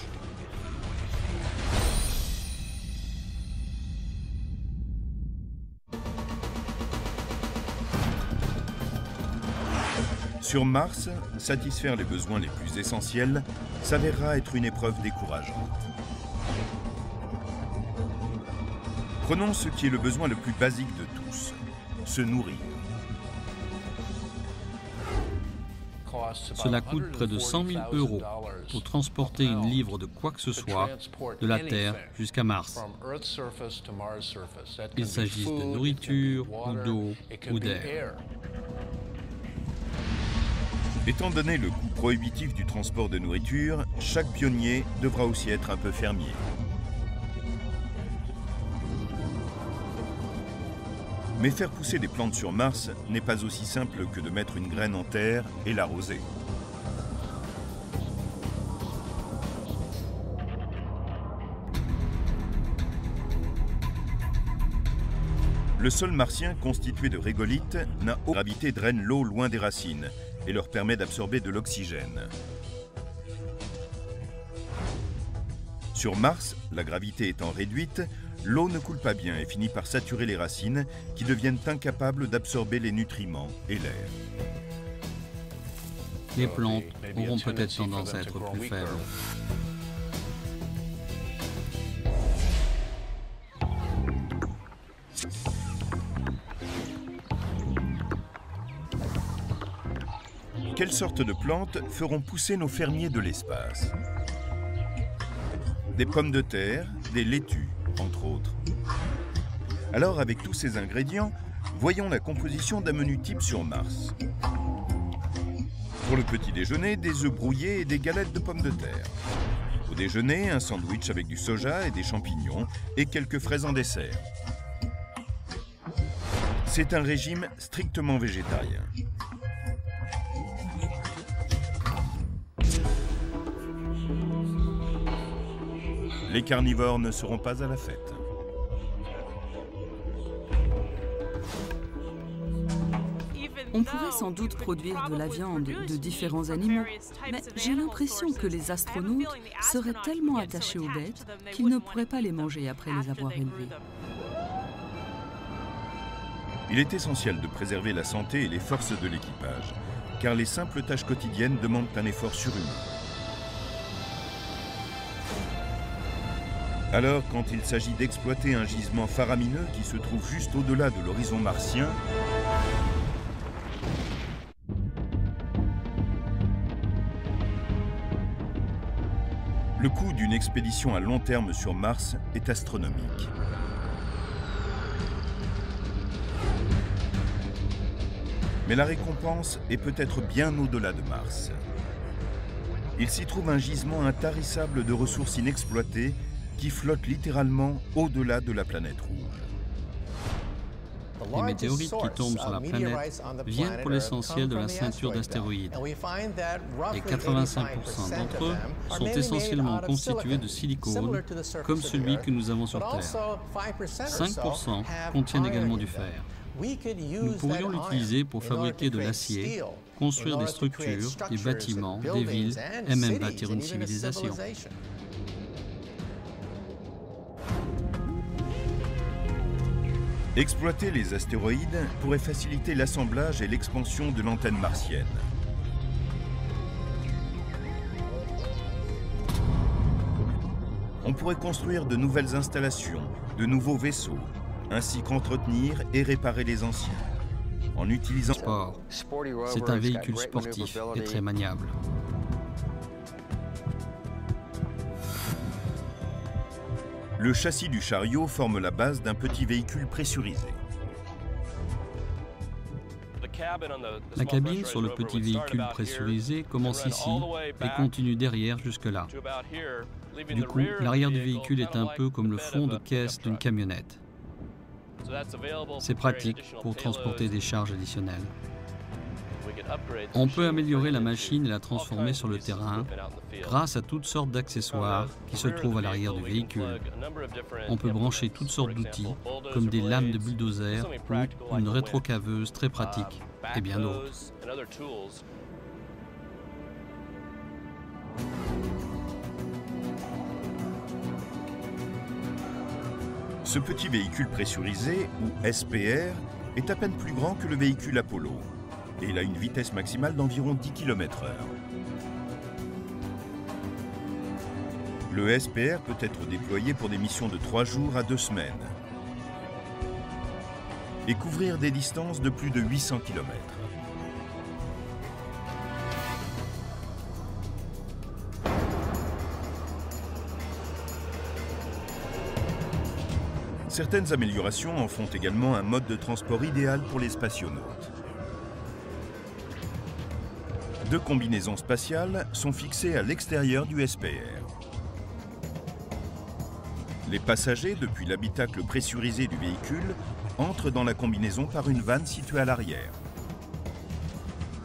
Speaker 1: Sur Mars, satisfaire les besoins les plus essentiels s'avérera être une épreuve décourageante. Prenons ce qui est le besoin le plus basique de tous, se nourrir.
Speaker 2: Cela coûte près de 100 000 € pour transporter une livre de quoi que ce soit de la Terre jusqu'à Mars. Qu'il s'agisse de nourriture, ou d'eau, ou d'air.
Speaker 1: Étant donné le coût prohibitif du transport de nourriture, chaque pionnier devra aussi être un peu fermier. Mais faire pousser des plantes sur Mars n'est pas aussi simple que de mettre une graine en terre et l'arroser. Le sol martien, constitué de régolithes, n'a aucune gravité, draine l'eau loin des racines et leur permet d'absorber de l'oxygène. Sur Mars, la gravité étant réduite, l'eau ne coule pas bien et finit par saturer les racines qui deviennent incapables d'absorber les nutriments et l'air.
Speaker 2: Les plantes auront peut-être tendance à être plus faibles.
Speaker 1: Quelles sortes de plantes feront pousser nos fermiers de l'espace? Des pommes de terre, des laitues, entre autres. Alors, avec tous ces ingrédients, voyons la composition d'un menu type sur Mars. Pour le petit déjeuner, des œufs brouillés et des galettes de pommes de terre. Au déjeuner, un sandwich avec du soja et des champignons et quelques fraises en dessert. C'est un régime strictement végétarien. Les carnivores ne seront pas à la fête.
Speaker 3: On pourrait sans doute produire de la viande de différents animaux, mais j'ai l'impression que les astronautes seraient tellement attachés aux bêtes qu'ils ne pourraient pas les manger après les avoir élevées.
Speaker 1: Il est essentiel de préserver la santé et les forces de l'équipage, car les simples tâches quotidiennes demandent un effort surhumain. Alors, quand il s'agit d'exploiter un gisement faramineux qui se trouve juste au-delà de l'horizon martien, le coût d'une expédition à long terme sur Mars est astronomique. Mais la récompense est peut-être bien au-delà de Mars. Il s'y trouve un gisement intarissable de ressources inexploitées qui flotte littéralement au-delà de la planète rouge.
Speaker 2: Les météorites qui tombent sur la planète viennent pour l'essentiel de la ceinture d'astéroïdes. Et 85% d'entre eux sont essentiellement constitués de silicone, comme celui que nous avons sur Terre. 5% contiennent également du fer. Nous pourrions l'utiliser pour fabriquer de l'acier, construire des structures, des bâtiments, des villes et même bâtir une civilisation.
Speaker 1: Exploiter les astéroïdes pourrait faciliter l'assemblage et l'expansion de l'antenne martienne. On pourrait construire de nouvelles installations, de nouveaux vaisseaux, ainsi qu'entretenir et réparer les anciens, en utilisant...
Speaker 2: Sport. C'est un véhicule sportif et très maniable.
Speaker 1: Le châssis du chariot forme la base d'un petit véhicule pressurisé.
Speaker 2: La cabine sur le petit véhicule pressurisé commence ici et continue derrière jusque-là. Du coup, l'arrière du véhicule est un peu comme le fond de caisse d'une camionnette. C'est pratique pour transporter des charges additionnelles. On peut améliorer la machine et la transformer sur le terrain grâce à toutes sortes d'accessoires qui se trouvent à l'arrière du véhicule. On peut brancher toutes sortes d'outils, comme des lames de bulldozer ou une rétrocaveuse très pratique, et bien d'autres.
Speaker 1: Ce petit véhicule pressurisé, ou SPR, est à peine plus grand que le véhicule Apollo, et il a une vitesse maximale d'environ 10 km/h. Le SPR peut être déployé pour des missions de 3 jours à 2 semaines et couvrir des distances de plus de 800 km. Certaines améliorations en font également un mode de transport idéal pour les spationautes. 2 combinaisons spatiales sont fixées à l'extérieur du SPR. Les passagers, depuis l'habitacle pressurisé du véhicule, entrent dans la combinaison par une vanne située à l'arrière.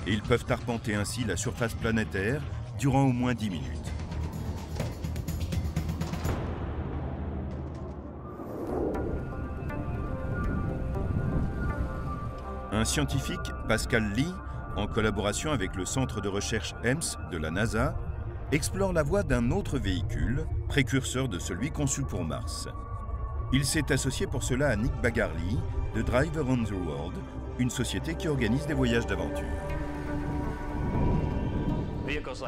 Speaker 1: Et ils peuvent arpenter ainsi la surface planétaire durant au moins 10 minutes. Un scientifique, Pascal Lee, en collaboration avec le centre de recherche EMS de la NASA, explore la voie d'un autre véhicule, précurseur de celui conçu pour Mars. Il s'est associé pour cela à Nick Bagarly de Driver on the World, une société qui organise des voyages d'aventure.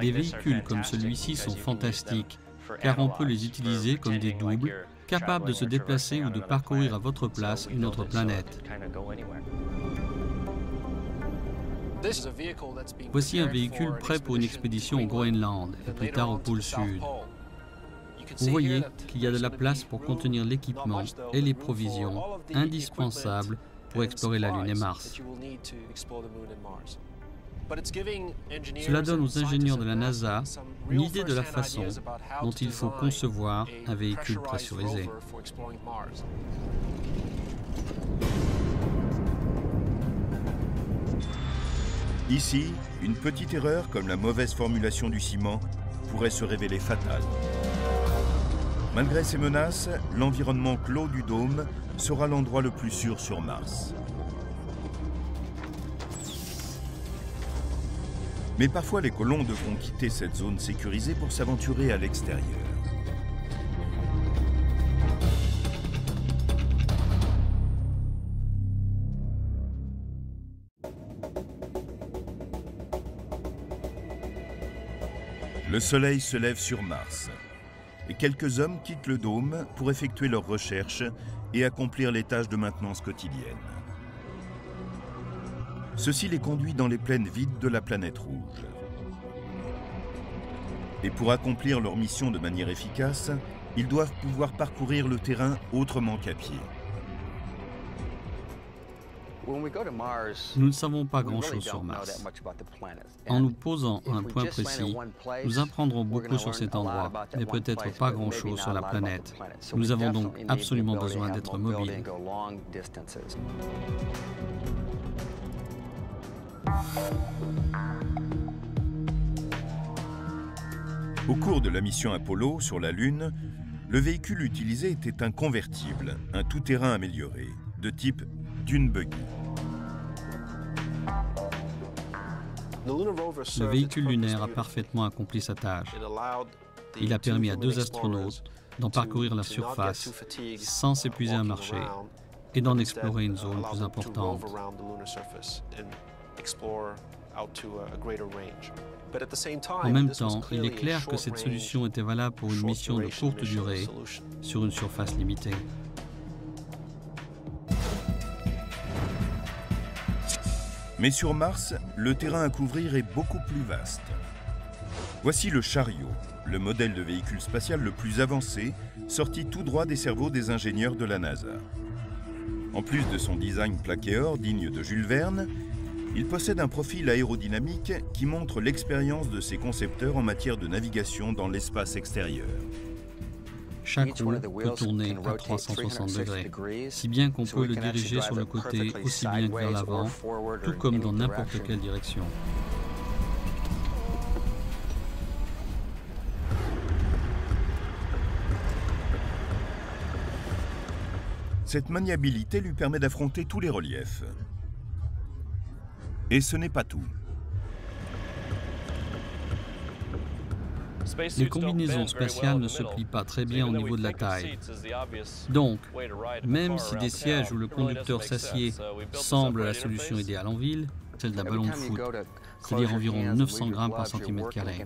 Speaker 2: Des véhicules comme celui-ci sont fantastiques, car on peut les utiliser comme des doubles, capables de se déplacer ou de parcourir à votre place une autre planète. Voici un véhicule prêt pour une expédition au Groenland et plus tard au pôle Sud. Vous voyez qu'il y a de la place pour contenir l'équipement et les provisions indispensables pour explorer la Lune et Mars. Cela donne aux ingénieurs de la NASA une idée de la façon dont il faut concevoir un véhicule pressurisé.
Speaker 1: Ici, une petite erreur comme la mauvaise formulation du ciment pourrait se révéler fatale. Malgré ces menaces, l'environnement clos du dôme sera l'endroit le plus sûr sur Mars. Mais parfois, les colons devront quitter cette zone sécurisée pour s'aventurer à l'extérieur. Le soleil se lève sur Mars et quelques hommes quittent le dôme pour effectuer leurs recherches et accomplir les tâches de maintenance quotidiennes. Ceci les conduit dans les plaines vides de la planète rouge. Et pour accomplir leur mission de manière efficace, ils doivent pouvoir parcourir le terrain autrement qu'à pied.
Speaker 2: Nous ne savons pas grand-chose sur Mars. En nous posant un point précis, nous apprendrons beaucoup sur cet endroit, mais peut-être pas grand-chose sur la planète. Nous avons donc absolument besoin d'être mobiles.
Speaker 1: Au cours de la mission Apollo sur la Lune, le véhicule utilisé était un convertible, un tout-terrain amélioré, de type Dune Buggy.
Speaker 2: Le véhicule lunaire a parfaitement accompli sa tâche. Il a permis à 2 astronautes d'en parcourir la surface sans s'épuiser à marcher et d'en explorer une zone plus importante. En même temps, il est clair que cette solution était valable pour une mission de courte durée sur une surface limitée.
Speaker 1: Mais sur Mars, le terrain à couvrir est beaucoup plus vaste. Voici le Chariot, le modèle de véhicule spatial le plus avancé, sorti tout droit des cerveaux des ingénieurs de la NASA. En plus de son design plaqué or digne de Jules Verne, il possède un profil aérodynamique qui montre l'expérience de ses concepteurs en matière de navigation dans l'espace extérieur.
Speaker 2: Chaque roue peut tourner à 360 degrés, si bien qu'on peut le diriger sur le côté aussi bien que vers l'avant, tout comme dans n'importe quelle direction.
Speaker 1: Cette maniabilité lui permet d'affronter tous les reliefs. Et ce n'est pas tout.
Speaker 2: Les combinaisons spatiales ne se plient pas très bien au niveau de la taille. Donc, même si des sièges où le conducteur s'assied semblent la solution idéale en ville, celle d'un ballon de foot, c'est-à-dire environ 900 grammes par centimètre carré,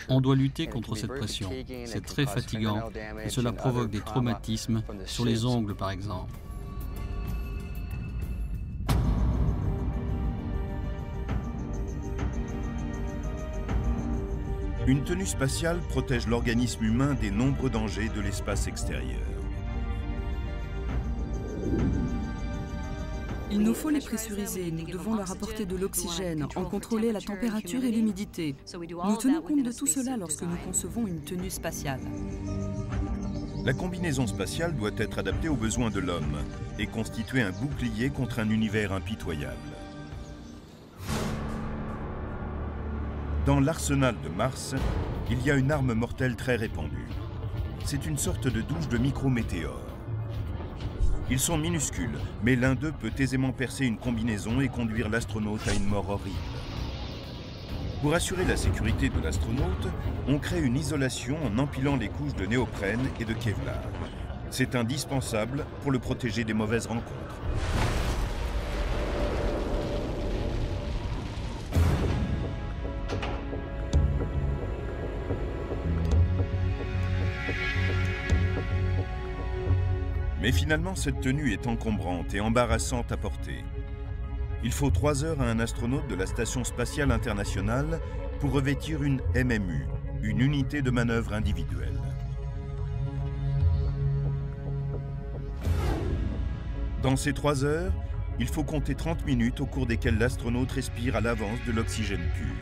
Speaker 2: on doit lutter contre cette pression. C'est très fatigant et cela provoque des traumatismes sur les ongles par exemple.
Speaker 1: Une tenue spatiale protège l'organisme humain des nombreux dangers de l'espace extérieur.
Speaker 3: Il nous faut les pressuriser, nous devons leur apporter de l'oxygène, en contrôler la température et l'humidité. Nous tenons compte de tout cela lorsque nous concevons une tenue spatiale.
Speaker 1: La combinaison spatiale doit être adaptée aux besoins de l'homme et constituer un bouclier contre un univers impitoyable. Dans l'arsenal de Mars, il y a une arme mortelle très répandue. C'est une sorte de douche de micrométéores. Ils sont minuscules, mais l'un d'eux peut aisément percer une combinaison et conduire l'astronaute à une mort horrible. Pour assurer la sécurité de l'astronaute, on crée une isolation en empilant les couches de néoprène et de Kevlar. C'est indispensable pour le protéger des mauvaises rencontres. Mais finalement, cette tenue est encombrante et embarrassante à porter. Il faut 3 heures à un astronaute de la Station spatiale internationale pour revêtir une MMU, une unité de manœuvre individuelle. Dans ces 3 heures, il faut compter 30 minutes au cours desquelles l'astronaute respire à l'avance de l'oxygène pur.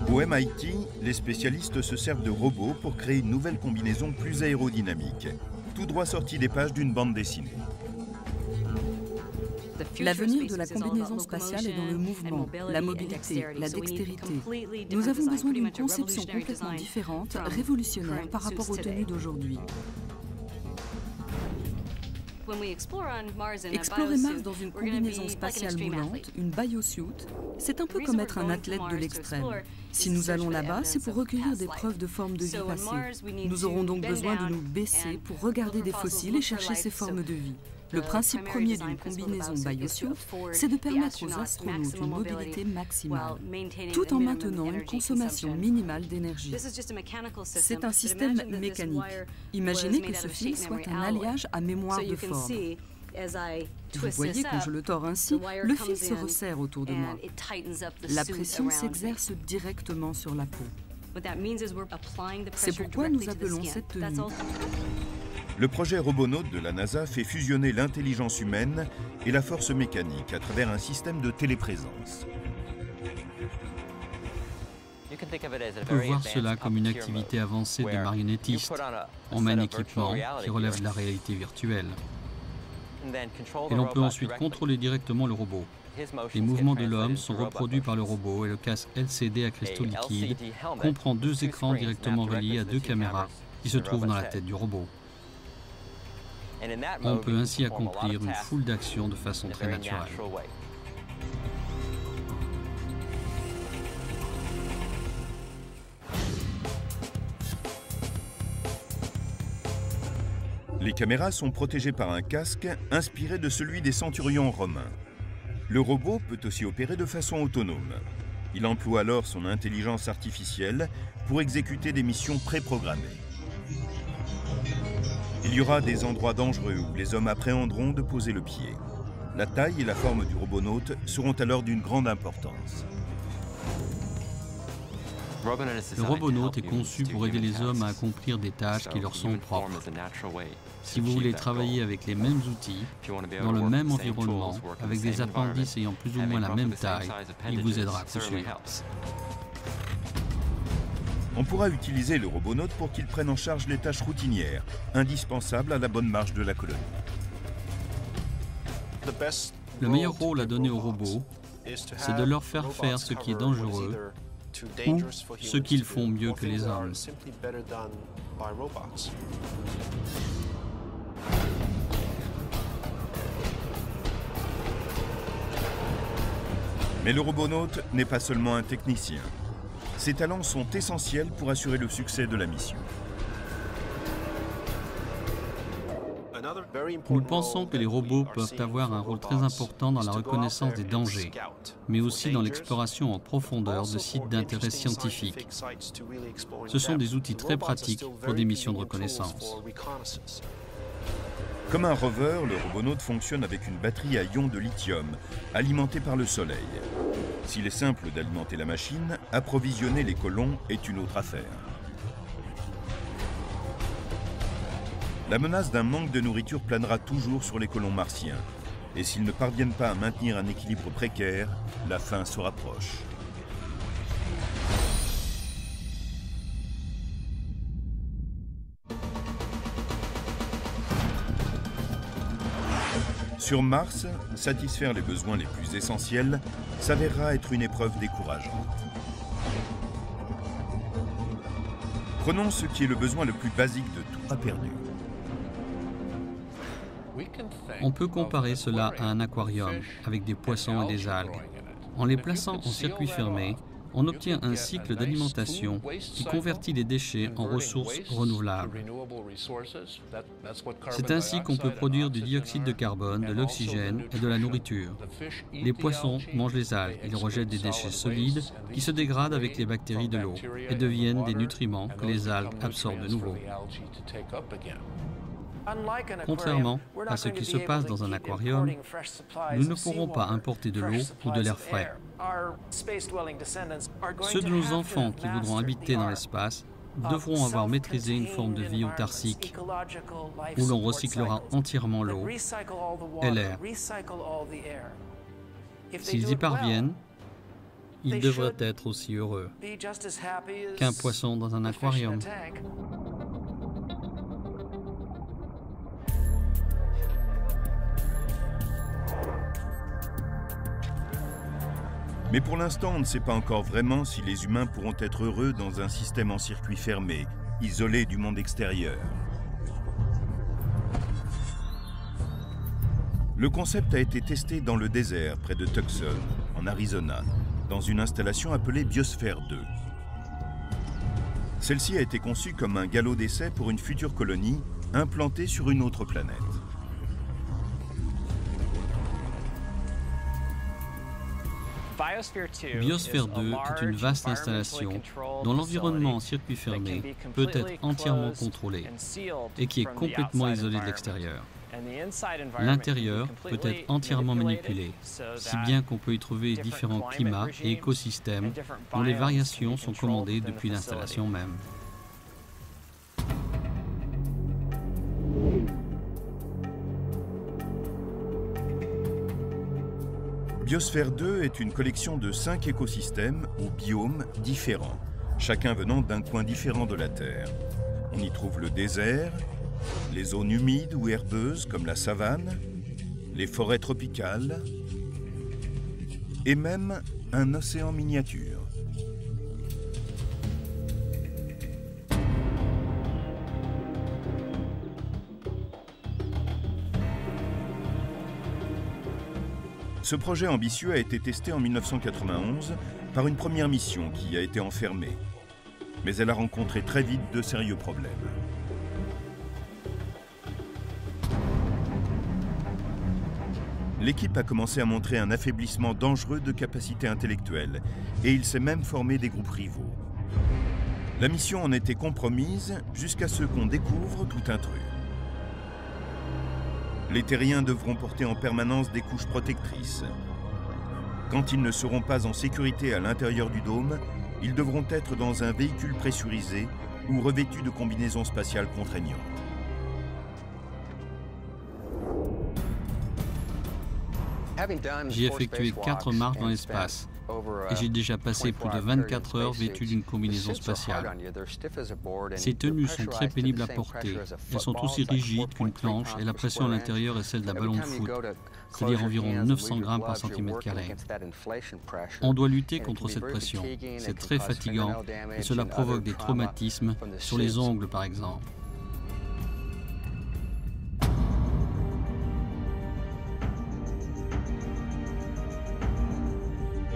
Speaker 1: Au MIT, les spécialistes se servent de robots pour créer une nouvelle combinaison plus aérodynamique, tout droit sortie des pages d'une bande dessinée.
Speaker 3: L'avenir de la combinaison spatiale est dans le mouvement, la mobilité, la dextérité. Nous avons besoin d'une conception complètement différente, révolutionnaire par rapport aux tenues d'aujourd'hui. Explorer Mars dans une combinaison spatiale moulante, une biosuit, c'est un peu comme être un athlète de l'extrême. Si nous allons là-bas, c'est pour recueillir des preuves de formes de vie passées. Nous aurons donc besoin de nous baisser pour regarder des fossiles et chercher ces formes de vie. Le principe premier d'une combinaison biosuit, c'est de permettre aux astronautes une mobilité maximale, tout en maintenant une consommation minimale d'énergie. C'est un système mécanique. Imaginez que ce fil soit un alliage à mémoire de forme. Vous voyez, quand je le tords ainsi, le fil se resserre autour de moi. La pression s'exerce directement sur la peau. C'est pourquoi nous appelons cette tenue.
Speaker 1: Le projet Robonaut de la NASA fait fusionner l'intelligence humaine et la force mécanique à travers un système de téléprésence.
Speaker 2: On peut voir cela comme une activité avancée des marionnettistes. On met un équipement qui relève de la réalité virtuelle. Et l'on peut ensuite contrôler directement le robot. Les mouvements de l'homme sont reproduits par le robot et le casque LCD à cristaux liquides comprend 2 écrans directement reliés à 2 caméras qui se trouvent dans la tête du robot. On peut ainsi accomplir une foule d'actions de façon très naturelle.
Speaker 1: Les caméras sont protégées par un casque inspiré de celui des centurions romains. Le robot peut aussi opérer de façon autonome. Il emploie alors son intelligence artificielle pour exécuter des missions préprogrammées. Il y aura des endroits dangereux où les hommes appréhenderont de poser le pied. La taille et la forme du robonaute seront alors d'une grande importance.
Speaker 2: Le robonaute est conçu pour aider les hommes à accomplir des tâches qui leur sont propres. Si vous voulez travailler avec les mêmes outils, dans le même environnement, avec des appendices ayant plus ou moins la même taille, il vous aidera à coup sûr.
Speaker 1: On pourra utiliser le robonaute pour qu'il prenne en charge les tâches routinières, indispensables à la bonne marche de la colonie.
Speaker 2: Le meilleur rôle à donner aux robots, c'est de leur faire faire ce qui est dangereux ou ce qu'ils font mieux que les hommes.
Speaker 1: Mais le robonaute n'est pas seulement un technicien. Ses talents sont essentiels pour assurer le succès de la mission.
Speaker 2: Nous pensons que les robots peuvent avoir un rôle très important dans la reconnaissance des dangers, mais aussi dans l'exploration en profondeur de sites d'intérêt scientifique. Ce sont des outils très pratiques pour des missions de reconnaissance.
Speaker 1: Comme un rover, le robonaute fonctionne avec une batterie à ion de lithium, alimentée par le soleil. S'il est simple d'alimenter la machine, approvisionner les colons est une autre affaire. La menace d'un manque de nourriture planera toujours sur les colons martiens. Et s'ils ne parviennent pas à maintenir un équilibre précaire, la fin se rapproche. Sur Mars, satisfaire les besoins les plus essentiels s'avérera être une épreuve décourageante. Prenons ce qui est le besoin le plus basique de tout, pas perdu.
Speaker 2: On peut comparer cela à un aquarium avec des poissons et des algues. En les plaçant en circuit fermé, on obtient un cycle d'alimentation qui convertit les déchets en ressources renouvelables. C'est ainsi qu'on peut produire du dioxyde de carbone, de l'oxygène et de la nourriture. Les poissons mangent les algues, ils rejettent des déchets solides qui se dégradent avec les bactéries de l'eau et deviennent des nutriments que les algues absorbent de nouveau. Contrairement à ce qui se passe dans un aquarium, nous ne pourrons pas importer de l'eau ou de l'air frais. Ceux de nos enfants qui voudront habiter dans l'espace devront avoir maîtrisé une forme de vie autarcique où l'on recyclera entièrement l'eau et l'air. S'ils y parviennent, ils devraient être aussi heureux qu'un poisson dans un aquarium.
Speaker 1: Mais pour l'instant, on ne sait pas encore vraiment si les humains pourront être heureux dans un système en circuit fermé, isolé du monde extérieur. Le concept a été testé dans le désert, près de Tucson, en Arizona, dans une installation appelée Biosphère 2. Celle-ci a été conçue comme un galop d'essai pour une future colonie implantée sur une autre planète.
Speaker 2: Biosphère 2 est une vaste installation dont l'environnement en circuit fermé peut être entièrement contrôlé et qui est complètement isolé de l'extérieur. L'intérieur peut être entièrement manipulé, si bien qu'on peut y trouver différents climats et écosystèmes dont les variations sont commandées depuis l'installation même.
Speaker 1: Biosphère 2 est une collection de 5 écosystèmes ou biomes différents, chacun venant d'un coin différent de la Terre. On y trouve le désert, les zones humides ou herbeuses comme la savane, les forêts tropicales et même un océan miniature. Ce projet ambitieux a été testé en 1991 par une première mission qui a été enfermée. Mais elle a rencontré très vite de sérieux problèmes. L'équipe a commencé à montrer un affaiblissement dangereux de capacité intellectuelle et il s'est même formé des groupes rivaux. La mission en était compromise jusqu'à ce qu'on découvre tout un truc. Les terriens devront porter en permanence des couches protectrices. Quand ils ne seront pas en sécurité à l'intérieur du dôme, ils devront être dans un véhicule pressurisé ou revêtus de combinaisons spatiales contraignantes.
Speaker 2: J'ai effectué 4 marches dans l'espace et j'ai déjà passé plus de 24 heures vêtu d'une combinaison spatiale. Ces tenues sont très pénibles à porter. Elles sont aussi rigides qu'une planche et la pression à l'intérieur est celle d'un ballon de foot, c'est-à-dire environ 900 grammes par centimètre carré. On doit lutter contre cette pression. C'est très fatigant et cela provoque des traumatismes sur les ongles par exemple.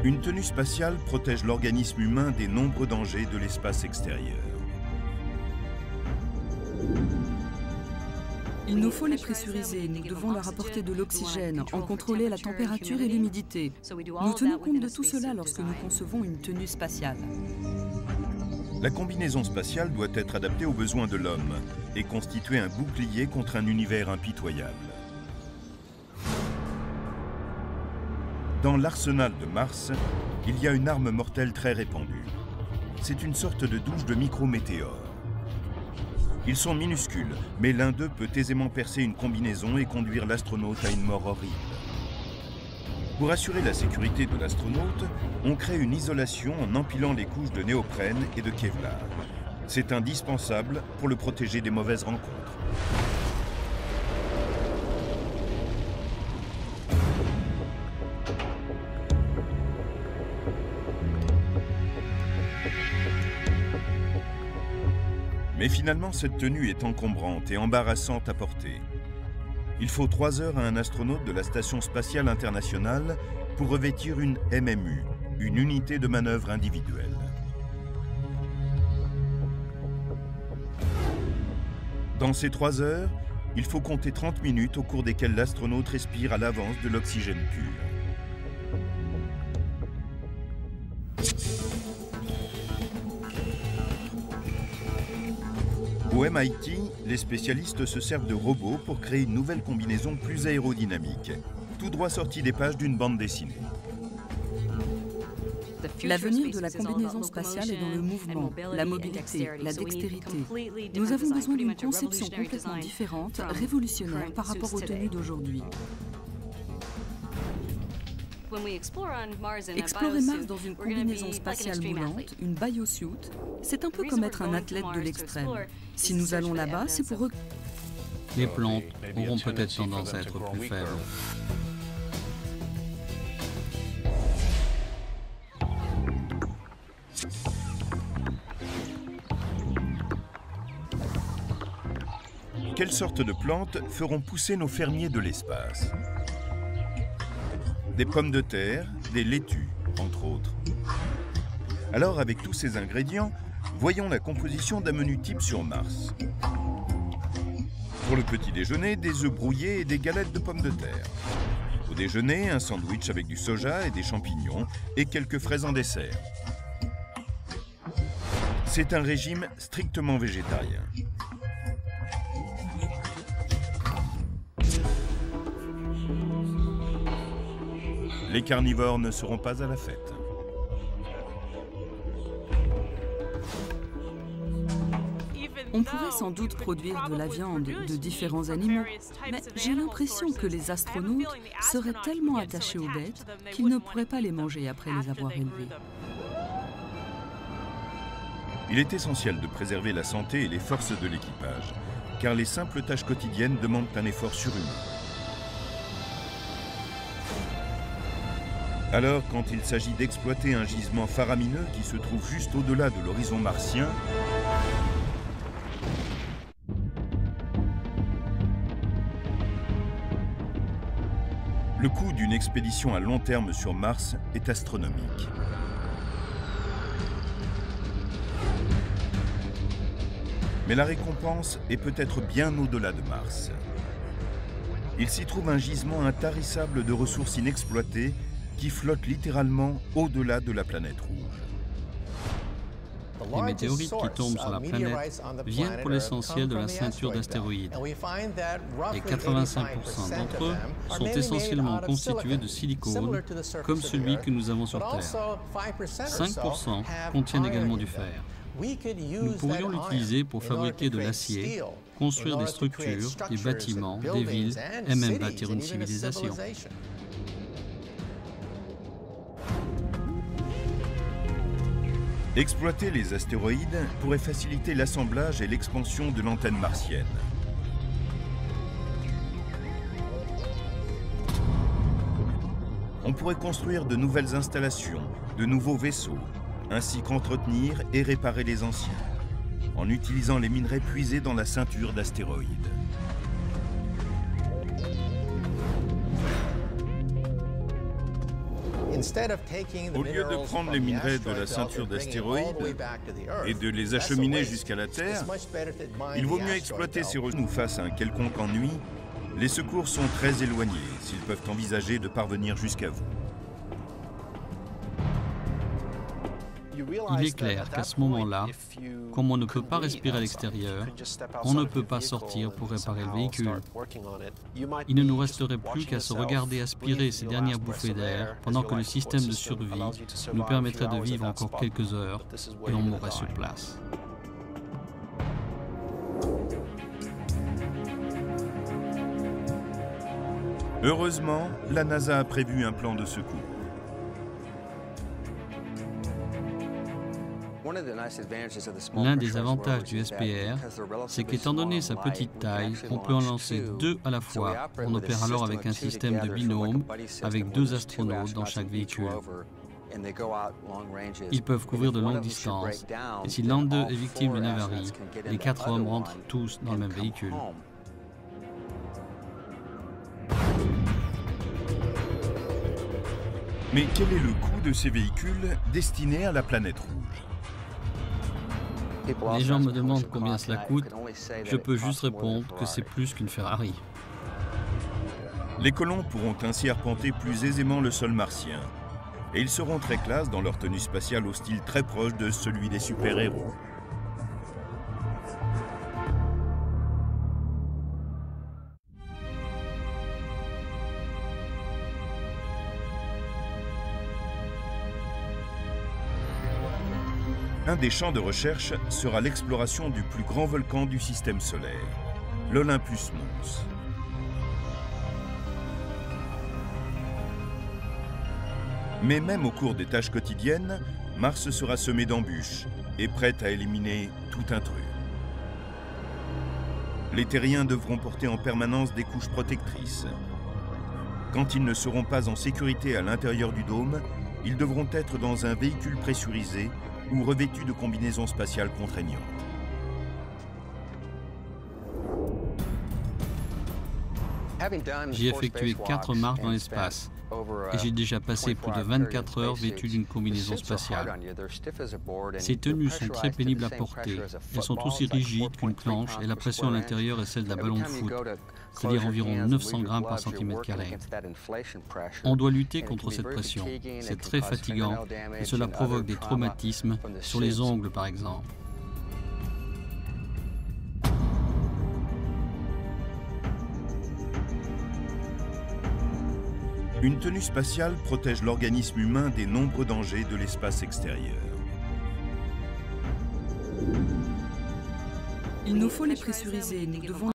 Speaker 1: Une tenue spatiale protège l'organisme humain des nombreux dangers de l'espace extérieur.
Speaker 3: Il nous faut les pressuriser, nous devons leur apporter de l'oxygène, en contrôler la température et l'humidité. Nous tenons compte de tout cela lorsque nous concevons une tenue spatiale.
Speaker 1: La combinaison spatiale doit être adaptée aux besoins de l'homme et constituer un bouclier contre un univers impitoyable. Dans l'arsenal de Mars, il y a une arme mortelle très répandue. C'est une sorte de douche de micro-météores. Ils sont minuscules, mais l'un d'eux peut aisément percer une combinaison et conduire l'astronaute à une mort horrible. Pour assurer la sécurité de l'astronaute, on crée une isolation en empilant les couches de néoprène et de Kevlar. C'est indispensable pour le protéger des mauvaises rencontres. Mais finalement, cette tenue est encombrante et embarrassante à porter. Il faut 3 heures à un astronaute de la Station spatiale internationale pour revêtir une MMU, une unité de manœuvre individuelle. Dans ces 3 heures, il faut compter 30 minutes au cours desquelles l'astronaute respire à l'avance de l'oxygène pur. Au MIT, les spécialistes se servent de robots pour créer une nouvelle combinaison plus aérodynamique, tout droit sortie des pages d'une bande dessinée.
Speaker 3: L'avenir de la combinaison spatiale est dans le mouvement, la mobilité, la dextérité. Nous avons besoin d'une conception complètement différente, révolutionnaire par rapport aux tenues d'aujourd'hui. Explorer Mars dans une combinaison spatiale moulante, une biosuit, c'est un peu comme être un athlète de l'extrême. Si nous allons là-bas, c'est pour eux.
Speaker 2: Les plantes auront peut-être tendance à être plus faibles.
Speaker 1: Quelles sortes de plantes feront pousser nos fermiers de l'espace ? Des pommes de terre, des laitues, entre autres. Alors, avec tous ces ingrédients, voyons la composition d'un menu type sur Mars. Pour le petit déjeuner, des œufs brouillés et des galettes de pommes de terre. Au déjeuner, un sandwich avec du soja et des champignons et quelques fraises en dessert. C'est un régime strictement végétarien. Les carnivores ne seront pas à la fête.
Speaker 3: On pourrait sans doute produire de la viande de différents animaux, mais j'ai l'impression que les astronautes seraient tellement attachés aux bêtes qu'ils ne pourraient pas les manger après les avoir élevées.
Speaker 1: Il est essentiel de préserver la santé et les forces de l'équipage, car les simples tâches quotidiennes demandent un effort surhumain. Alors, quand il s'agit d'exploiter un gisement faramineux qui se trouve juste au-delà de l'horizon martien, le coût d'une expédition à long terme sur Mars est astronomique. Mais la récompense est peut-être bien au-delà de Mars. Il s'y trouve un gisement intarissable de ressources inexploitées qui flotte littéralement au-delà de la planète rouge.
Speaker 2: Les météorites qui tombent sur la planète viennent pour l'essentiel de la ceinture d'astéroïdes. Et 85% d'entre eux sont essentiellement constitués de silicone, comme celui que nous avons sur Terre. 5% contiennent également du fer. Nous pourrions l'utiliser pour fabriquer de l'acier, construire des structures, des bâtiments, des villes et même bâtir une civilisation.
Speaker 1: Exploiter les astéroïdes pourrait faciliter l'assemblage et l'expansion de l'antenne martienne. On pourrait construire de nouvelles installations, de nouveaux vaisseaux, ainsi qu'entretenir et réparer les anciens, en utilisant les minerais puisés dans la ceinture d'astéroïdes. Au lieu de prendre les minerais de la ceinture d'astéroïdes et de les acheminer jusqu'à la Terre, il vaut mieux exploiter ces ressources face à un quelconque ennui. Les secours sont très éloignés s'ils peuvent envisager de parvenir jusqu'à vous.
Speaker 2: Il est clair qu'à ce moment-là, comme on ne peut pas respirer à l'extérieur, on ne peut pas sortir pour réparer le véhicule. Il ne nous resterait plus qu'à se regarder aspirer ces dernières bouffées d'air pendant que le système de survie nous permettrait de vivre encore quelques heures et on mourrait sur place.
Speaker 1: Heureusement, la NASA a prévu un plan de secours.
Speaker 2: L'un des avantages du SPR, c'est qu'étant donné sa petite taille, on peut en lancer 2 à la fois. On opère alors avec un système de binôme, avec 2 astronautes dans chaque véhicule. Ils peuvent couvrir de longues distances, et si l'un d'eux est victime d'une avarie, les 4 hommes rentrent tous dans le même véhicule.
Speaker 1: Mais quel est le coût de ces véhicules destinés à la planète rouge ?
Speaker 2: Les gens me demandent combien cela coûte. Je peux juste répondre que c'est plus qu'une Ferrari.
Speaker 1: Les colons pourront ainsi arpenter plus aisément le sol martien. Et ils seront très classe dans leur tenue spatiale au style très proche de celui des super-héros. Un des champs de recherche sera l'exploration du plus grand volcan du système solaire, l'Olympus Mons. Mais même au cours des tâches quotidiennes, Mars sera semé d'embûches et prête à éliminer tout intrus. Les terriens devront porter en permanence des couches protectrices. Quand ils ne seront pas en sécurité à l'intérieur du dôme, ils devront être dans un véhicule pressurisé ou revêtus de combinaisons spatiales contraignantes.
Speaker 2: J'ai effectué 4 marches dans l'espace et j'ai déjà passé plus de 24 heures vêtu d'une combinaison spatiale. Ces tenues sont très pénibles à porter. Elles sont aussi rigides qu'une planche et la pression à l'intérieur est celle d'un ballon de foot, c'est-à-dire environ 900 grammes par centimètre carré. On doit lutter contre cette pression. C'est très fatigant et cela provoque des traumatismes sur les ongles par exemple.
Speaker 1: Une tenue spatiale protège l'organisme humain des nombreux dangers de l'espace extérieur.
Speaker 3: Il nous faut les pressuriser. Nous devons